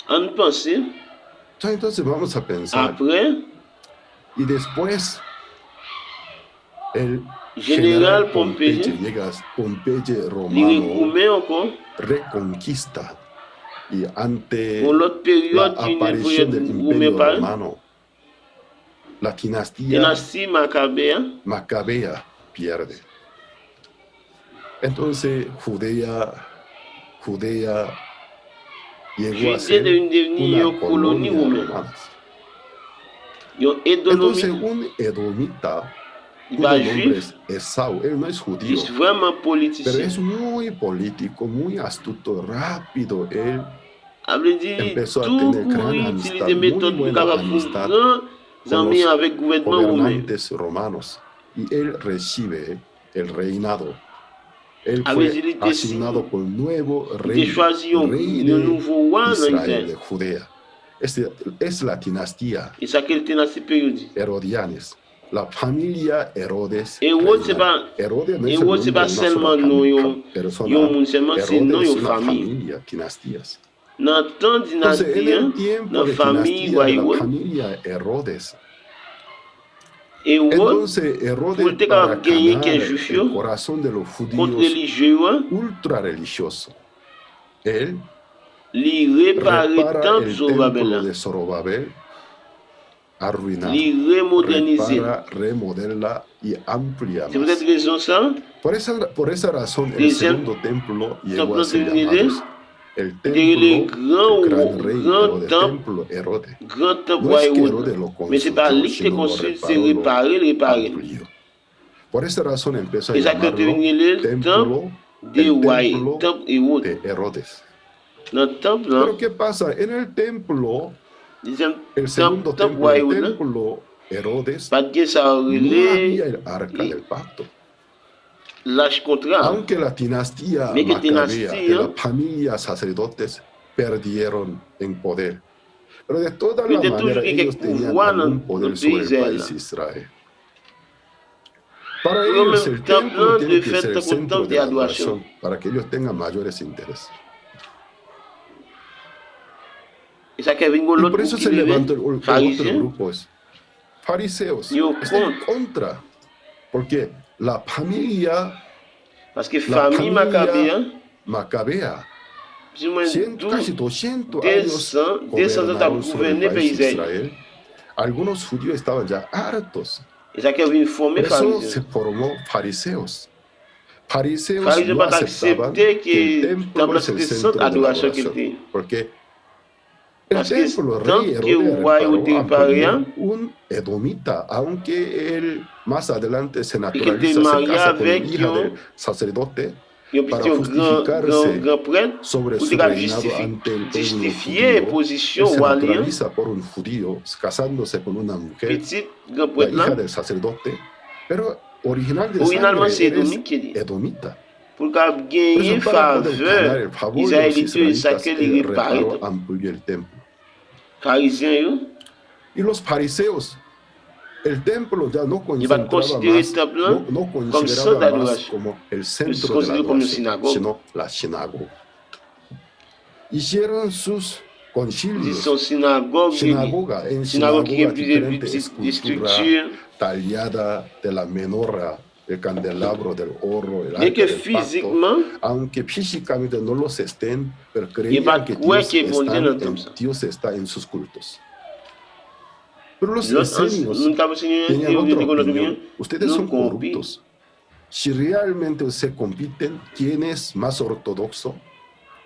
[SPEAKER 2] On pense,
[SPEAKER 1] Entonces vamos a pensar,
[SPEAKER 2] après,
[SPEAKER 1] y después el
[SPEAKER 2] Général
[SPEAKER 1] general Pompeyo
[SPEAKER 2] Pompeyo,
[SPEAKER 1] llega, Pompeyo
[SPEAKER 2] il
[SPEAKER 1] romano
[SPEAKER 2] regoumait encore
[SPEAKER 1] reconquista, y ante
[SPEAKER 2] pour l'autre
[SPEAKER 1] la
[SPEAKER 2] période qui n'est
[SPEAKER 1] aparición del
[SPEAKER 2] pas
[SPEAKER 1] imperio
[SPEAKER 2] pas.
[SPEAKER 1] romano, la dinastía
[SPEAKER 2] Dynastie Macabea,
[SPEAKER 1] Macabea pierde. Entonces Judea llegó a ser
[SPEAKER 2] Judea
[SPEAKER 1] una
[SPEAKER 2] colonie
[SPEAKER 1] colonia
[SPEAKER 2] romaine.
[SPEAKER 1] romana.
[SPEAKER 2] Ils
[SPEAKER 1] Entonces
[SPEAKER 2] économie,
[SPEAKER 1] un edomita,
[SPEAKER 2] il
[SPEAKER 1] cuyo
[SPEAKER 2] va
[SPEAKER 1] nombre
[SPEAKER 2] juif,
[SPEAKER 1] es Esau, él no es judío,
[SPEAKER 2] il est vraiment
[SPEAKER 1] pero
[SPEAKER 2] politicien.
[SPEAKER 1] es muy político, muy astuto, rápido. Él
[SPEAKER 2] Ça veut dire
[SPEAKER 1] empezó a
[SPEAKER 2] tout
[SPEAKER 1] tener
[SPEAKER 2] pour
[SPEAKER 1] gran
[SPEAKER 2] utiliser
[SPEAKER 1] amistad, muy
[SPEAKER 2] méthodes pour
[SPEAKER 1] buena
[SPEAKER 2] capable
[SPEAKER 1] amistad
[SPEAKER 2] grands
[SPEAKER 1] con
[SPEAKER 2] amis
[SPEAKER 1] los
[SPEAKER 2] avec le gouvernement romain.
[SPEAKER 1] gobernantes romanos, y él recibe el reinado. Él
[SPEAKER 2] Ah,
[SPEAKER 1] fue
[SPEAKER 2] mais il était
[SPEAKER 1] asignado por un nuevo
[SPEAKER 2] Il
[SPEAKER 1] rey,
[SPEAKER 2] était choisi
[SPEAKER 1] el rey
[SPEAKER 2] un
[SPEAKER 1] de
[SPEAKER 2] nouveau roi en
[SPEAKER 1] Israel,
[SPEAKER 2] Israël.
[SPEAKER 1] de Judea. Es la dinastía
[SPEAKER 2] Et ça qu'il était dans cette période.
[SPEAKER 1] Herodianes. La familia Herodes.
[SPEAKER 2] Hérode, c'est
[SPEAKER 1] reina.
[SPEAKER 2] pas,
[SPEAKER 1] Herodes no es el
[SPEAKER 2] Hérode,
[SPEAKER 1] nombre
[SPEAKER 2] c'est
[SPEAKER 1] de
[SPEAKER 2] pas
[SPEAKER 1] una sola
[SPEAKER 2] seulement non,
[SPEAKER 1] persona.
[SPEAKER 2] yon seulement c'est non,
[SPEAKER 1] Herodes es
[SPEAKER 2] yon
[SPEAKER 1] una
[SPEAKER 2] famille.
[SPEAKER 1] familia, dinastías.
[SPEAKER 2] Dans tant
[SPEAKER 1] Entonces, en
[SPEAKER 2] dynastie,
[SPEAKER 1] el tiempo
[SPEAKER 2] dans
[SPEAKER 1] de
[SPEAKER 2] famille
[SPEAKER 1] dinastía de la
[SPEAKER 2] royaume,
[SPEAKER 1] familia Herodes,
[SPEAKER 2] Hérode,
[SPEAKER 1] entonces
[SPEAKER 2] pour
[SPEAKER 1] Herodes,
[SPEAKER 2] être
[SPEAKER 1] para
[SPEAKER 2] capable de gagner
[SPEAKER 1] ganar
[SPEAKER 2] qu'un juif,
[SPEAKER 1] el corazón de los
[SPEAKER 2] contre
[SPEAKER 1] judíos
[SPEAKER 2] religieux,
[SPEAKER 1] ultra religiosos, él
[SPEAKER 2] li réparer
[SPEAKER 1] repara
[SPEAKER 2] temple
[SPEAKER 1] el
[SPEAKER 2] sur
[SPEAKER 1] templo
[SPEAKER 2] Babel,
[SPEAKER 1] de Zorobabel arruinado,
[SPEAKER 2] li remoderniser.
[SPEAKER 1] repara, remodela y amplía
[SPEAKER 2] C'est pour cette
[SPEAKER 1] más.
[SPEAKER 2] raison ça,
[SPEAKER 1] Por esa razón el
[SPEAKER 2] Deuxième
[SPEAKER 1] segundo templo llegó
[SPEAKER 2] temple
[SPEAKER 1] a ser
[SPEAKER 2] de
[SPEAKER 1] llamado el
[SPEAKER 2] les
[SPEAKER 1] templo del gran rey
[SPEAKER 2] grand
[SPEAKER 1] Herodes,
[SPEAKER 2] temple,
[SPEAKER 1] templo Herodes.
[SPEAKER 2] grand temple
[SPEAKER 1] No es que
[SPEAKER 2] royaume.
[SPEAKER 1] Herodes lo
[SPEAKER 2] Mais c'est pas lui
[SPEAKER 1] construyó,
[SPEAKER 2] qui est
[SPEAKER 1] sino lo
[SPEAKER 2] construit, c'est
[SPEAKER 1] reparó, lo
[SPEAKER 2] réparer.
[SPEAKER 1] amplió. Por esa razón empezó a
[SPEAKER 2] Et ça que
[SPEAKER 1] llamarlo
[SPEAKER 2] le
[SPEAKER 1] templo,
[SPEAKER 2] de
[SPEAKER 1] el
[SPEAKER 2] royaume,
[SPEAKER 1] templo
[SPEAKER 2] temple Hérode.
[SPEAKER 1] de Herodes.
[SPEAKER 2] Dans le temple,
[SPEAKER 1] Pero ¿qué pasa? En el templo,
[SPEAKER 2] deuxième
[SPEAKER 1] el segundo
[SPEAKER 2] temple
[SPEAKER 1] templo, el
[SPEAKER 2] royaume,
[SPEAKER 1] templo Herodes,
[SPEAKER 2] pas de ça
[SPEAKER 1] no había
[SPEAKER 2] relé
[SPEAKER 1] el arca del pacto.
[SPEAKER 2] l'âge contraire.
[SPEAKER 1] Aunque la dinastía
[SPEAKER 2] Mais que
[SPEAKER 1] Macabea
[SPEAKER 2] dinastía,
[SPEAKER 1] de la familia sacerdotes perdieron en poder. Pero de todas
[SPEAKER 2] Mais
[SPEAKER 1] las
[SPEAKER 2] de toujours
[SPEAKER 1] maneras
[SPEAKER 2] quelqu'un
[SPEAKER 1] ellos tenían
[SPEAKER 2] pouvoir
[SPEAKER 1] algún
[SPEAKER 2] dans
[SPEAKER 1] poder
[SPEAKER 2] le
[SPEAKER 1] sobre
[SPEAKER 2] pays
[SPEAKER 1] el
[SPEAKER 2] Israël.
[SPEAKER 1] país Israel. Para
[SPEAKER 2] Pour
[SPEAKER 1] ellos
[SPEAKER 2] même
[SPEAKER 1] el
[SPEAKER 2] temple
[SPEAKER 1] templo
[SPEAKER 2] de
[SPEAKER 1] tiene que ser
[SPEAKER 2] fête
[SPEAKER 1] el
[SPEAKER 2] comme
[SPEAKER 1] centro
[SPEAKER 2] temple
[SPEAKER 1] de la
[SPEAKER 2] d'adoration.
[SPEAKER 1] adoración para que ellos tengan mayores intereses.
[SPEAKER 2] Et ça que vient
[SPEAKER 1] Y
[SPEAKER 2] l'autre
[SPEAKER 1] por eso
[SPEAKER 2] qui
[SPEAKER 1] se levanta
[SPEAKER 2] vivait,
[SPEAKER 1] el otro
[SPEAKER 2] pharisien,
[SPEAKER 1] grupo, fariseos.
[SPEAKER 2] Yo
[SPEAKER 1] Está en
[SPEAKER 2] con-
[SPEAKER 1] contra. Porque la familia
[SPEAKER 2] parce que famille Macabea,
[SPEAKER 1] Macabea,
[SPEAKER 2] plus ou moins
[SPEAKER 1] casi 200 años
[SPEAKER 2] 200 ans à
[SPEAKER 1] gobernaron sobre el
[SPEAKER 2] gouverner
[SPEAKER 1] país
[SPEAKER 2] pays
[SPEAKER 1] de
[SPEAKER 2] Israël.
[SPEAKER 1] Israel. Algunos judíos estaban ya hartos.
[SPEAKER 2] Et ça que vient former
[SPEAKER 1] Por eso se
[SPEAKER 2] pharisien.
[SPEAKER 1] formó fariseos. Fariseos
[SPEAKER 2] Pharisien
[SPEAKER 1] no
[SPEAKER 2] pas
[SPEAKER 1] aceptaban
[SPEAKER 2] accepter
[SPEAKER 1] que el
[SPEAKER 2] que
[SPEAKER 1] templo
[SPEAKER 2] temple
[SPEAKER 1] es el
[SPEAKER 2] c'était
[SPEAKER 1] centro
[SPEAKER 2] centre
[SPEAKER 1] de la
[SPEAKER 2] adoration qu'il
[SPEAKER 1] adoración.
[SPEAKER 2] était.
[SPEAKER 1] Porque el
[SPEAKER 2] Parce que
[SPEAKER 1] templo,
[SPEAKER 2] tant
[SPEAKER 1] rey
[SPEAKER 2] que
[SPEAKER 1] Herodes
[SPEAKER 2] roi
[SPEAKER 1] reparó,
[SPEAKER 2] était réparé,
[SPEAKER 1] amplió un edomita, aunque él más adelante se
[SPEAKER 2] était
[SPEAKER 1] naturaliza, se
[SPEAKER 2] marié
[SPEAKER 1] casa con
[SPEAKER 2] avec
[SPEAKER 1] hija
[SPEAKER 2] un-
[SPEAKER 1] del sacerdote
[SPEAKER 2] il y a
[SPEAKER 1] para
[SPEAKER 2] un
[SPEAKER 1] justificarse
[SPEAKER 2] grand prêtre
[SPEAKER 1] sobre
[SPEAKER 2] pour
[SPEAKER 1] su
[SPEAKER 2] te
[SPEAKER 1] reinado ante el pueblo
[SPEAKER 2] justifier
[SPEAKER 1] judío.
[SPEAKER 2] position
[SPEAKER 1] Él se
[SPEAKER 2] royale,
[SPEAKER 1] naturaliza por un judío, casándose con una mujer,
[SPEAKER 2] petit grand
[SPEAKER 1] la
[SPEAKER 2] prêtre
[SPEAKER 1] hija
[SPEAKER 2] là,
[SPEAKER 1] del sacerdote, pero original de
[SPEAKER 2] originalement c'est
[SPEAKER 1] sangre
[SPEAKER 2] Édomite qui dit.
[SPEAKER 1] eres edomita.
[SPEAKER 2] Pour
[SPEAKER 1] Por
[SPEAKER 2] gagner
[SPEAKER 1] eso, para poder ganar
[SPEAKER 2] faveur,
[SPEAKER 1] el favor de los
[SPEAKER 2] israélite et ça
[SPEAKER 1] israelitas,
[SPEAKER 2] que
[SPEAKER 1] él
[SPEAKER 2] les réparé.
[SPEAKER 1] reparó, amplió el templo.
[SPEAKER 2] Pharisien,
[SPEAKER 1] Y los fariseos, el templo ya no
[SPEAKER 2] il va
[SPEAKER 1] concentraba
[SPEAKER 2] considérer
[SPEAKER 1] más,
[SPEAKER 2] ce temple
[SPEAKER 1] no
[SPEAKER 2] comme centre
[SPEAKER 1] consideraba más
[SPEAKER 2] d'adoration.
[SPEAKER 1] como el
[SPEAKER 2] Es
[SPEAKER 1] centro de la
[SPEAKER 2] considerado como
[SPEAKER 1] adoración,
[SPEAKER 2] sinagoga.
[SPEAKER 1] sino la sinagoga. Hicieron sus
[SPEAKER 2] Ils
[SPEAKER 1] concilios,
[SPEAKER 2] sont synagogue,
[SPEAKER 1] sinagoga, en
[SPEAKER 2] synagogue qui est
[SPEAKER 1] sinagoga
[SPEAKER 2] plus
[SPEAKER 1] diferentes
[SPEAKER 2] des
[SPEAKER 1] esculturas
[SPEAKER 2] structures.
[SPEAKER 1] tallada de la menorá, el candelabro del oro, el
[SPEAKER 2] Mais
[SPEAKER 1] arca
[SPEAKER 2] que
[SPEAKER 1] del pacto,
[SPEAKER 2] physiquement,
[SPEAKER 1] aunque físicamente no los estén, pero
[SPEAKER 2] va
[SPEAKER 1] creían que
[SPEAKER 2] quoi
[SPEAKER 1] Dios,
[SPEAKER 2] qui est bon Dieu dans tout ça.
[SPEAKER 1] Dios está en sus cultos. Pero los
[SPEAKER 2] l'autre,
[SPEAKER 1] esenios
[SPEAKER 2] nous avons signé
[SPEAKER 1] tenían
[SPEAKER 2] un
[SPEAKER 1] otra
[SPEAKER 2] deal de
[SPEAKER 1] opinión. Ustedes
[SPEAKER 2] non
[SPEAKER 1] son
[SPEAKER 2] corrompu.
[SPEAKER 1] corruptos. Si realmente se compiten, ¿quién es más ortodoxo?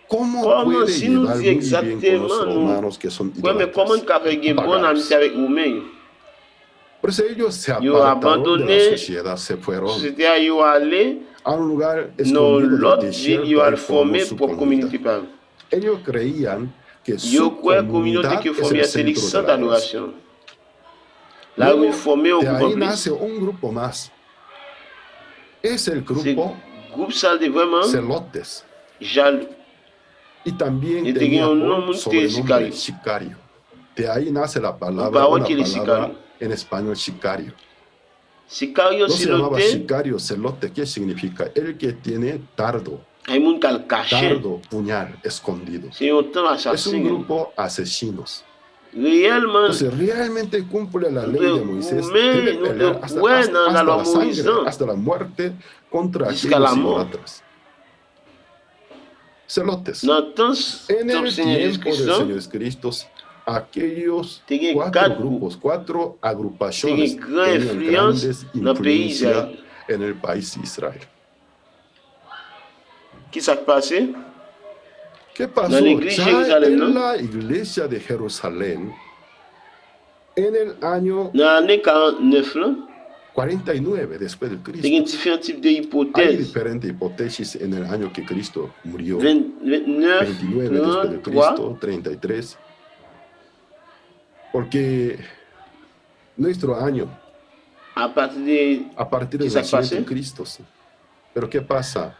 [SPEAKER 1] ¿Cómo
[SPEAKER 2] Comment
[SPEAKER 1] puede
[SPEAKER 2] si nous
[SPEAKER 1] llevar
[SPEAKER 2] dit
[SPEAKER 1] muy bien con los
[SPEAKER 2] exactement,
[SPEAKER 1] romanos que son
[SPEAKER 2] oui, mais comment nous
[SPEAKER 1] idólatras,
[SPEAKER 2] avons fait une bonne amitié
[SPEAKER 1] paganos?
[SPEAKER 2] avec Roumain?
[SPEAKER 1] Por eso ellos se
[SPEAKER 2] Ils ont
[SPEAKER 1] apartaron de la
[SPEAKER 2] abandonné
[SPEAKER 1] sociedad, se fueron
[SPEAKER 2] société à yo aller
[SPEAKER 1] a un lugar
[SPEAKER 2] dans
[SPEAKER 1] escondido del
[SPEAKER 2] l'autre ville, yo
[SPEAKER 1] desierto
[SPEAKER 2] al
[SPEAKER 1] y formó
[SPEAKER 2] former
[SPEAKER 1] su
[SPEAKER 2] propre communauté
[SPEAKER 1] comunidad.
[SPEAKER 2] par.
[SPEAKER 1] Ellos creían que
[SPEAKER 2] Yo
[SPEAKER 1] su
[SPEAKER 2] crois communauté
[SPEAKER 1] comunidad
[SPEAKER 2] qui
[SPEAKER 1] es
[SPEAKER 2] formé
[SPEAKER 1] el
[SPEAKER 2] c'est le
[SPEAKER 1] centro de
[SPEAKER 2] centre
[SPEAKER 1] la gracia.
[SPEAKER 2] d'adoration. Là où ils
[SPEAKER 1] Luego,
[SPEAKER 2] formaient au
[SPEAKER 1] de
[SPEAKER 2] groupe en
[SPEAKER 1] ahí
[SPEAKER 2] plus,
[SPEAKER 1] nace un grupo más. Es el
[SPEAKER 2] c'est
[SPEAKER 1] grupo
[SPEAKER 2] groupe ça de vraiment
[SPEAKER 1] Celotes.
[SPEAKER 2] jaloux.
[SPEAKER 1] Y también
[SPEAKER 2] Et
[SPEAKER 1] tenía
[SPEAKER 2] un nom
[SPEAKER 1] por
[SPEAKER 2] qui
[SPEAKER 1] sobrenombre
[SPEAKER 2] sicario.
[SPEAKER 1] Sicario. De ahí nace la
[SPEAKER 2] Une
[SPEAKER 1] palabra,
[SPEAKER 2] parole
[SPEAKER 1] una
[SPEAKER 2] qui est
[SPEAKER 1] palabra
[SPEAKER 2] sicario.
[SPEAKER 1] en español sicario.
[SPEAKER 2] Sicario
[SPEAKER 1] No se llamaba
[SPEAKER 2] siloté,
[SPEAKER 1] sicario, celote. ¿Qué significa? El que tiene dardo,
[SPEAKER 2] hay moun kal caché.
[SPEAKER 1] dardo, puñal, escondido.
[SPEAKER 2] C'est un temps
[SPEAKER 1] Es un
[SPEAKER 2] assassin.
[SPEAKER 1] grupo asesinos.
[SPEAKER 2] Réellement,
[SPEAKER 1] Entonces, realmente cumple la ley de Moisés.
[SPEAKER 2] mais
[SPEAKER 1] Debe
[SPEAKER 2] nous
[SPEAKER 1] pelear
[SPEAKER 2] de
[SPEAKER 1] hasta,
[SPEAKER 2] ouais
[SPEAKER 1] hasta,
[SPEAKER 2] dans la
[SPEAKER 1] hasta
[SPEAKER 2] loi
[SPEAKER 1] la sangre,
[SPEAKER 2] Moïse,
[SPEAKER 1] hasta la muerte contra
[SPEAKER 2] jusqu'à la
[SPEAKER 1] aquellos
[SPEAKER 2] mort.
[SPEAKER 1] idólatras. Celotes.
[SPEAKER 2] Dans le temps
[SPEAKER 1] En el
[SPEAKER 2] Seigneur
[SPEAKER 1] tiempo del
[SPEAKER 2] Jésus-Christ,
[SPEAKER 1] Señor Cristo, aquellos
[SPEAKER 2] Tenía
[SPEAKER 1] cuatro
[SPEAKER 2] cuatro-
[SPEAKER 1] grupos, cuatro agrupaciones
[SPEAKER 2] tenía gran
[SPEAKER 1] tenían
[SPEAKER 2] influencia
[SPEAKER 1] grandes
[SPEAKER 2] en el país
[SPEAKER 1] influencias
[SPEAKER 2] Israel.
[SPEAKER 1] en el país de Israel.
[SPEAKER 2] qui s'est passé?
[SPEAKER 1] ¿Qué pasó?
[SPEAKER 2] Dans l'église
[SPEAKER 1] Ya
[SPEAKER 2] Jérusalem,
[SPEAKER 1] en
[SPEAKER 2] ¿no?
[SPEAKER 1] la iglesia de Jerusalén, en el año
[SPEAKER 2] Dans l'année 49, là,
[SPEAKER 1] 49 después de
[SPEAKER 2] il y a
[SPEAKER 1] Cristo,
[SPEAKER 2] différents types
[SPEAKER 1] hay
[SPEAKER 2] d'hypothèses.
[SPEAKER 1] diferentes hipótesis en el año que Cristo murió.
[SPEAKER 2] 29,
[SPEAKER 1] 29 después de
[SPEAKER 2] 33,
[SPEAKER 1] Cristo, 33. Porque nuestro año,
[SPEAKER 2] à partir de
[SPEAKER 1] a partir del
[SPEAKER 2] ¿Qué se
[SPEAKER 1] nacimiento de
[SPEAKER 2] pasa?
[SPEAKER 1] Cristo. Sí. Pero ¿qué pasa?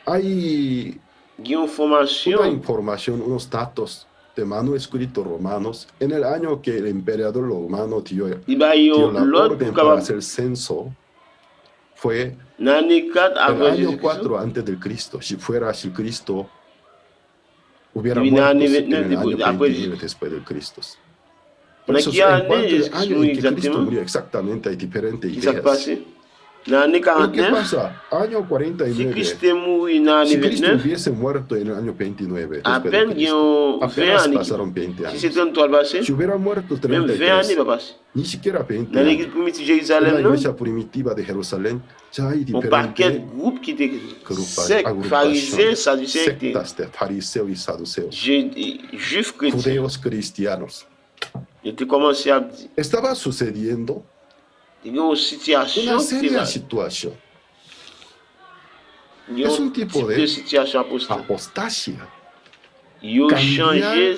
[SPEAKER 1] Hay
[SPEAKER 2] Guillaume
[SPEAKER 1] una
[SPEAKER 2] Formation,
[SPEAKER 1] información, unos datos de manuscritos romanos en el año que el emperador romano dio
[SPEAKER 2] il y a eu
[SPEAKER 1] la
[SPEAKER 2] l'autre
[SPEAKER 1] orden
[SPEAKER 2] pour
[SPEAKER 1] para
[SPEAKER 2] capable.
[SPEAKER 1] hacer censo. Fue
[SPEAKER 2] Dans l'année 4
[SPEAKER 1] el
[SPEAKER 2] avant
[SPEAKER 1] año
[SPEAKER 2] Jésus-Christ,
[SPEAKER 1] 4 antes del Cristo. Si Cristo hubiera
[SPEAKER 2] Y
[SPEAKER 1] muerto
[SPEAKER 2] año
[SPEAKER 1] en
[SPEAKER 2] 29
[SPEAKER 1] el año
[SPEAKER 2] después-
[SPEAKER 1] 29 después del Cristo. Por
[SPEAKER 2] ¿En
[SPEAKER 1] eso,
[SPEAKER 2] qué
[SPEAKER 1] en
[SPEAKER 2] año
[SPEAKER 1] cuanto al
[SPEAKER 2] Jesús
[SPEAKER 1] año
[SPEAKER 2] murió
[SPEAKER 1] en que Cristo
[SPEAKER 2] exactement?
[SPEAKER 1] murió exactamente, hay diferentes
[SPEAKER 2] qui s'est
[SPEAKER 1] ideas.
[SPEAKER 2] passé? Dans l'année
[SPEAKER 1] Pero ¿qué
[SPEAKER 2] 49,
[SPEAKER 1] pasa? Año
[SPEAKER 2] si
[SPEAKER 1] 49.
[SPEAKER 2] Christ est mort dans l'année
[SPEAKER 1] Si Cristo
[SPEAKER 2] 29,
[SPEAKER 1] hubiese muerto en el año 29,
[SPEAKER 2] à
[SPEAKER 1] después de
[SPEAKER 2] peine
[SPEAKER 1] Cristo,
[SPEAKER 2] Guillaume 20
[SPEAKER 1] apenas
[SPEAKER 2] années.
[SPEAKER 1] pasaron 20
[SPEAKER 2] Si c'est
[SPEAKER 1] años.
[SPEAKER 2] 33 le passé,
[SPEAKER 1] Si hubiera muerto
[SPEAKER 2] même 20 années
[SPEAKER 1] 33,
[SPEAKER 2] va passer.
[SPEAKER 1] ni siquiera 20
[SPEAKER 2] Dans l'église
[SPEAKER 1] años.
[SPEAKER 2] primitive de
[SPEAKER 1] En
[SPEAKER 2] Jérusalem,
[SPEAKER 1] la
[SPEAKER 2] non?
[SPEAKER 1] iglesia primitiva de Jerusalén ya hay
[SPEAKER 2] On parquet de
[SPEAKER 1] diferentes
[SPEAKER 2] groupes qui étaient
[SPEAKER 1] agrupaciones,
[SPEAKER 2] sectes, pharisiens, sadducéens, qui étaient
[SPEAKER 1] sectas de fariseos y saduceos,
[SPEAKER 2] juifs chrétiens.
[SPEAKER 1] judeos cristianos.
[SPEAKER 2] Ils étaient commencé à dire.
[SPEAKER 1] Estaba sucediendo
[SPEAKER 2] Il y a une situation
[SPEAKER 1] una
[SPEAKER 2] qui
[SPEAKER 1] seria
[SPEAKER 2] va.
[SPEAKER 1] situación,
[SPEAKER 2] Il y a
[SPEAKER 1] Es
[SPEAKER 2] un
[SPEAKER 1] un tipo
[SPEAKER 2] type
[SPEAKER 1] de
[SPEAKER 2] de situation apostolique.
[SPEAKER 1] apostasia,
[SPEAKER 2] Ils ont
[SPEAKER 1] cambiar
[SPEAKER 2] changé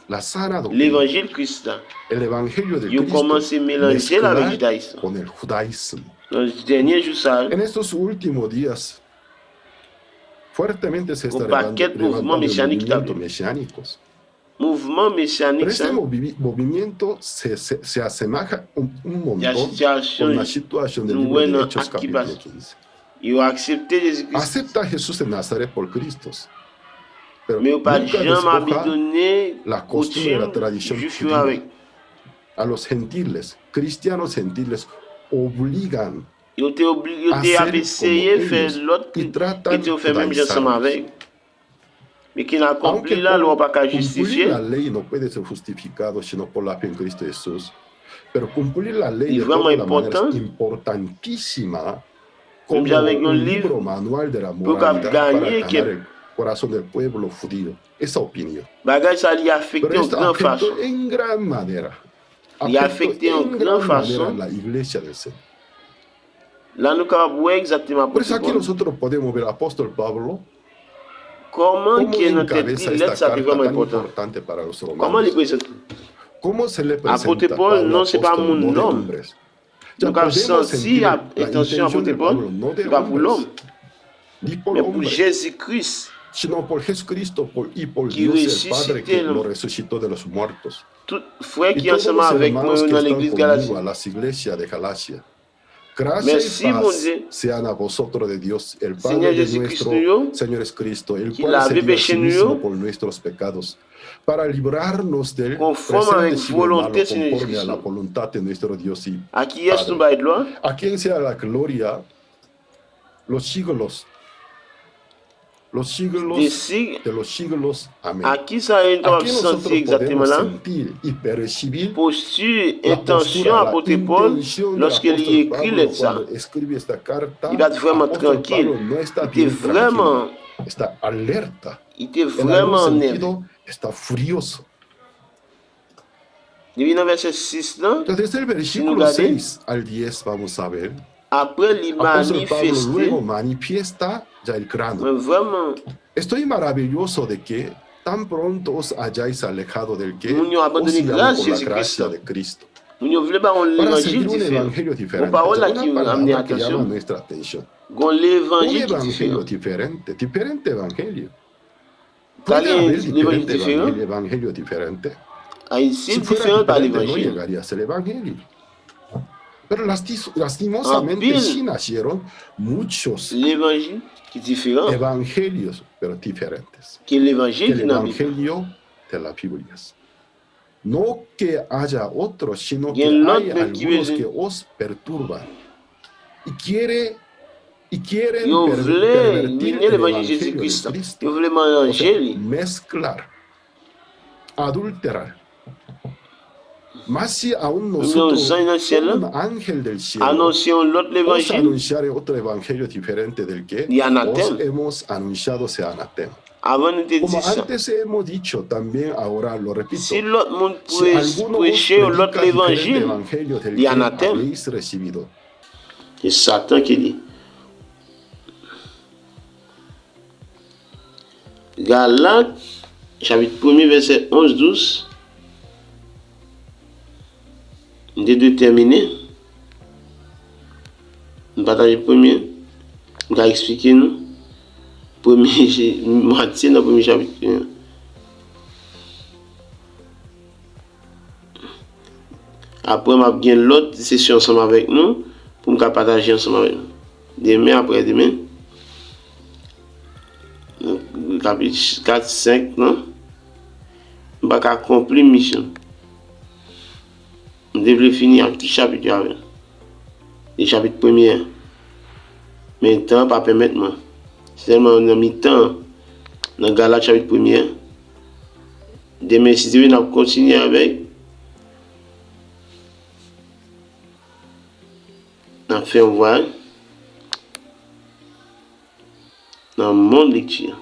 [SPEAKER 1] la sana doctrina,
[SPEAKER 2] l'évangile chrétien.
[SPEAKER 1] el evangelio de
[SPEAKER 2] Ils ont
[SPEAKER 1] Cristo,
[SPEAKER 2] commencé à mélanger avec le
[SPEAKER 1] mezclar
[SPEAKER 2] judaïsme.
[SPEAKER 1] con el judaísmo.
[SPEAKER 2] Dans les derniers jours, ça,
[SPEAKER 1] En estos últimos días, fuertemente se está
[SPEAKER 2] Un paquete
[SPEAKER 1] levantando
[SPEAKER 2] movimiento mesiánico
[SPEAKER 1] movimientos
[SPEAKER 2] también.
[SPEAKER 1] mesiánicos.
[SPEAKER 2] mouvement
[SPEAKER 1] Pero
[SPEAKER 2] messianique,
[SPEAKER 1] este
[SPEAKER 2] ça,
[SPEAKER 1] movimiento se asemeja un
[SPEAKER 2] il y a une
[SPEAKER 1] montón
[SPEAKER 2] situation,
[SPEAKER 1] con la situación del
[SPEAKER 2] nous
[SPEAKER 1] libro de
[SPEAKER 2] voyons
[SPEAKER 1] Hechos
[SPEAKER 2] à qui
[SPEAKER 1] capítulo
[SPEAKER 2] passe.
[SPEAKER 1] 15.
[SPEAKER 2] ils ont accepté Jésus-Christ.
[SPEAKER 1] Acepta a Jesús de Nazaret por Cristo, pero
[SPEAKER 2] Mais ils n'ont pas
[SPEAKER 1] nunca
[SPEAKER 2] jamais
[SPEAKER 1] despoja
[SPEAKER 2] donné
[SPEAKER 1] la costumbre, la
[SPEAKER 2] coutume
[SPEAKER 1] tradición
[SPEAKER 2] juif
[SPEAKER 1] judía.
[SPEAKER 2] avec.
[SPEAKER 1] A los gentiles, cristianos gentiles, obligan
[SPEAKER 2] Ils ont été obligés, ils ont été
[SPEAKER 1] hacer
[SPEAKER 2] essayé de
[SPEAKER 1] como
[SPEAKER 2] faire
[SPEAKER 1] ellos
[SPEAKER 2] l'autre
[SPEAKER 1] y
[SPEAKER 2] qui
[SPEAKER 1] tratan
[SPEAKER 2] ont fait même
[SPEAKER 1] de
[SPEAKER 2] ensemble avec. Mais qui n'a accompli
[SPEAKER 1] Aunque
[SPEAKER 2] la loi pas qu'à
[SPEAKER 1] cumplir
[SPEAKER 2] justifier.
[SPEAKER 1] la ley no puede ser justificado sino por la fe en Cristo Jesús, pero cumplir la ley
[SPEAKER 2] Y
[SPEAKER 1] de
[SPEAKER 2] vraiment
[SPEAKER 1] todas las maneras
[SPEAKER 2] important.
[SPEAKER 1] es importantísima como
[SPEAKER 2] Même avec un
[SPEAKER 1] un
[SPEAKER 2] livre
[SPEAKER 1] libro manual de la
[SPEAKER 2] pour
[SPEAKER 1] moralidad para
[SPEAKER 2] gagner
[SPEAKER 1] ganar
[SPEAKER 2] que-
[SPEAKER 1] el corazón del pueblo judío. Esa opinión.
[SPEAKER 2] Bagage, ça lui a affecté
[SPEAKER 1] Pero
[SPEAKER 2] en
[SPEAKER 1] esto
[SPEAKER 2] grande façon.
[SPEAKER 1] afectó en gran manera.
[SPEAKER 2] Y
[SPEAKER 1] Afectó
[SPEAKER 2] afecté en
[SPEAKER 1] en
[SPEAKER 2] gran
[SPEAKER 1] gran manera
[SPEAKER 2] façon.
[SPEAKER 1] la iglesia del Señor.
[SPEAKER 2] Là, nous avons vu exactement
[SPEAKER 1] Por eso aquí
[SPEAKER 2] pourquoi.
[SPEAKER 1] nosotros podemos ver al apóstol Pablo
[SPEAKER 2] Comment
[SPEAKER 1] cómo
[SPEAKER 2] qui est notre
[SPEAKER 1] encabeza
[SPEAKER 2] lettre,
[SPEAKER 1] esta
[SPEAKER 2] ça c'est
[SPEAKER 1] carta
[SPEAKER 2] vraiment
[SPEAKER 1] tan
[SPEAKER 2] important.
[SPEAKER 1] importante para los
[SPEAKER 2] Comment
[SPEAKER 1] romanos.
[SPEAKER 2] il présente?
[SPEAKER 1] ¿Cómo se le
[SPEAKER 2] Apôtre
[SPEAKER 1] presenta
[SPEAKER 2] Paul,
[SPEAKER 1] Pablo,
[SPEAKER 2] no, c'est pas
[SPEAKER 1] apóstol,
[SPEAKER 2] mon
[SPEAKER 1] no de
[SPEAKER 2] nom.
[SPEAKER 1] hombres? Ya
[SPEAKER 2] Donc, à
[SPEAKER 1] podemos
[SPEAKER 2] sentir
[SPEAKER 1] sentir
[SPEAKER 2] la
[SPEAKER 1] la
[SPEAKER 2] intention
[SPEAKER 1] intention
[SPEAKER 2] apôtre
[SPEAKER 1] de Pablo,
[SPEAKER 2] Paul,
[SPEAKER 1] no de
[SPEAKER 2] pas pour
[SPEAKER 1] hombres,
[SPEAKER 2] l'homme,
[SPEAKER 1] ni por
[SPEAKER 2] mais pour
[SPEAKER 1] hombres,
[SPEAKER 2] Jésus-Christ,
[SPEAKER 1] sino por Jesucristo y por
[SPEAKER 2] qui
[SPEAKER 1] Dios el
[SPEAKER 2] ressuscité
[SPEAKER 1] Padre que
[SPEAKER 2] le-
[SPEAKER 1] lo resucitó de los muertos.
[SPEAKER 2] tout frère
[SPEAKER 1] Y
[SPEAKER 2] qui est
[SPEAKER 1] todos
[SPEAKER 2] ensemble
[SPEAKER 1] los
[SPEAKER 2] avec moi
[SPEAKER 1] hermanos que
[SPEAKER 2] dans
[SPEAKER 1] están
[SPEAKER 2] l'église
[SPEAKER 1] conmigo
[SPEAKER 2] Galatie.
[SPEAKER 1] a las iglesias de Galacia. Gracias
[SPEAKER 2] Merci,
[SPEAKER 1] y
[SPEAKER 2] mon
[SPEAKER 1] paz
[SPEAKER 2] Dieu.
[SPEAKER 1] sean a vosotros de Dios, el
[SPEAKER 2] Seigneur
[SPEAKER 1] Padre de
[SPEAKER 2] Jesucristo,
[SPEAKER 1] nuestro Señor es Cristo, el
[SPEAKER 2] qui
[SPEAKER 1] cual
[SPEAKER 2] l'a
[SPEAKER 1] se dio a
[SPEAKER 2] péché
[SPEAKER 1] sí
[SPEAKER 2] nous,
[SPEAKER 1] mismo por nuestros pecados, para librarnos del
[SPEAKER 2] Conforme
[SPEAKER 1] presente
[SPEAKER 2] avec
[SPEAKER 1] siglo malo,
[SPEAKER 2] volonté, Señor
[SPEAKER 1] conforme a la
[SPEAKER 2] Jesucristo.
[SPEAKER 1] voluntad de nuestro Dios y
[SPEAKER 2] À qui est-ce
[SPEAKER 1] Padre.
[SPEAKER 2] nous va être loin?
[SPEAKER 1] A quien sea la gloria, los siglos
[SPEAKER 2] D'ici,
[SPEAKER 1] de los siglos. Amén.
[SPEAKER 2] à qui ça est
[SPEAKER 1] Aquí
[SPEAKER 2] senti
[SPEAKER 1] nosotros
[SPEAKER 2] exactement
[SPEAKER 1] podemos
[SPEAKER 2] là?
[SPEAKER 1] sentir y percibir
[SPEAKER 2] Posture,
[SPEAKER 1] la
[SPEAKER 2] intention,
[SPEAKER 1] postura, la
[SPEAKER 2] apôtre Paul,
[SPEAKER 1] intención del
[SPEAKER 2] lorsqu'il
[SPEAKER 1] apóstol
[SPEAKER 2] écrit
[SPEAKER 1] Pablo
[SPEAKER 2] lettre ça,
[SPEAKER 1] cuando escribe esta carta.
[SPEAKER 2] il va être vraiment
[SPEAKER 1] Apóstol
[SPEAKER 2] tranquille.
[SPEAKER 1] Pablo no está
[SPEAKER 2] Il était
[SPEAKER 1] bien
[SPEAKER 2] vraiment,
[SPEAKER 1] tranquilo, está alerta.
[SPEAKER 2] il était
[SPEAKER 1] En algún
[SPEAKER 2] vraiment nerveux.
[SPEAKER 1] sentido, está furioso.
[SPEAKER 2] Depuis dans verset 6 là,
[SPEAKER 1] Entonces el versículo
[SPEAKER 2] regardons,
[SPEAKER 1] 6 al 10 vamos a ver.
[SPEAKER 2] après il
[SPEAKER 1] Apóstol Pablo
[SPEAKER 2] manifesté,
[SPEAKER 1] luego manifiesta ya el grano.
[SPEAKER 2] vraiment,
[SPEAKER 1] Estoy maravilloso de que tan pronto os hayáis alejado del que
[SPEAKER 2] nous avons
[SPEAKER 1] os
[SPEAKER 2] abandonné
[SPEAKER 1] llamó
[SPEAKER 2] grâce
[SPEAKER 1] por la
[SPEAKER 2] Jésus-Christ.
[SPEAKER 1] gracia de Cristo.
[SPEAKER 2] Nous voulons pas un
[SPEAKER 1] Para
[SPEAKER 2] évangile
[SPEAKER 1] seguir un
[SPEAKER 2] différent.
[SPEAKER 1] evangelio
[SPEAKER 2] Une
[SPEAKER 1] diferente.
[SPEAKER 2] parole là
[SPEAKER 1] Una
[SPEAKER 2] qui amené
[SPEAKER 1] palabra que llama
[SPEAKER 2] attention.
[SPEAKER 1] nuestra atención.
[SPEAKER 2] Un
[SPEAKER 1] Un
[SPEAKER 2] l'évangile qui est
[SPEAKER 1] evangelio
[SPEAKER 2] différent.
[SPEAKER 1] diferente evangelio.
[SPEAKER 2] Car
[SPEAKER 1] ¿Puede haber
[SPEAKER 2] l'évangile
[SPEAKER 1] diferente
[SPEAKER 2] différent
[SPEAKER 1] evangelio diferente?
[SPEAKER 2] a une
[SPEAKER 1] Si
[SPEAKER 2] cible
[SPEAKER 1] fuera
[SPEAKER 2] différente par
[SPEAKER 1] diferente, no
[SPEAKER 2] l'évangile.
[SPEAKER 1] llegaría a ser evangelio. Pero
[SPEAKER 2] En
[SPEAKER 1] lastimosamente
[SPEAKER 2] pile,
[SPEAKER 1] sí nacieron muchos
[SPEAKER 2] l'évangile qui est différent
[SPEAKER 1] evangelios, pero diferentes.
[SPEAKER 2] que
[SPEAKER 1] Que
[SPEAKER 2] l'évangile
[SPEAKER 1] el
[SPEAKER 2] qui est dans la Bible.
[SPEAKER 1] evangelio de la Biblia. No que haya otros, sino
[SPEAKER 2] Il y
[SPEAKER 1] que
[SPEAKER 2] a l'autre
[SPEAKER 1] hay
[SPEAKER 2] même qui
[SPEAKER 1] algunos
[SPEAKER 2] veut
[SPEAKER 1] que os perturban y quieren
[SPEAKER 2] Yo voulais
[SPEAKER 1] pervertir
[SPEAKER 2] mener
[SPEAKER 1] el
[SPEAKER 2] l'évangile
[SPEAKER 1] evangelio de
[SPEAKER 2] Jésus-Christ.
[SPEAKER 1] Cristo.
[SPEAKER 2] Yo voulais
[SPEAKER 1] O sea,
[SPEAKER 2] manger.
[SPEAKER 1] mezclar, adulterar. Más si aún
[SPEAKER 2] Nous
[SPEAKER 1] nosotros,
[SPEAKER 2] sommes dans le ciel,
[SPEAKER 1] un ángel del cielo,
[SPEAKER 2] annoncions l'autre
[SPEAKER 1] os
[SPEAKER 2] l'évangile.
[SPEAKER 1] anunciar otro evangelio diferente del que
[SPEAKER 2] Y
[SPEAKER 1] os
[SPEAKER 2] anatema.
[SPEAKER 1] hemos anunciado, sea anatema.
[SPEAKER 2] Avant nous te
[SPEAKER 1] Como
[SPEAKER 2] dire ça.
[SPEAKER 1] antes hemos dicho, también ahora lo repito.
[SPEAKER 2] Si l'autre monde
[SPEAKER 1] Si alguno os
[SPEAKER 2] prêchait l'autre
[SPEAKER 1] predica diferente
[SPEAKER 2] l'évangile,
[SPEAKER 1] evangelio del
[SPEAKER 2] y
[SPEAKER 1] que
[SPEAKER 2] anatema.
[SPEAKER 1] habéis recibido,
[SPEAKER 2] c'est Satan qui dit. Galates, chapitre 1er, verset 11-12. Dès de terminer, nous partageons le premier. On va expliquer nous. Premier moitié dans le premier chapitre. Après, je vais bien l'autre session ensemble avec nous pour me partager ensemble avec nous. Demain, après-demain. Chapitre 4, 5, non? Je vais accomplir la mission. Je devrais finir un petit chapitre avec. Le chapitre premier. Mais le temps pas permettre moi. Seulement on a mis temps dans Galates chapitre premier. Demain, si Dieu n'a continué avec. On a fait un voyage dans mon lecture.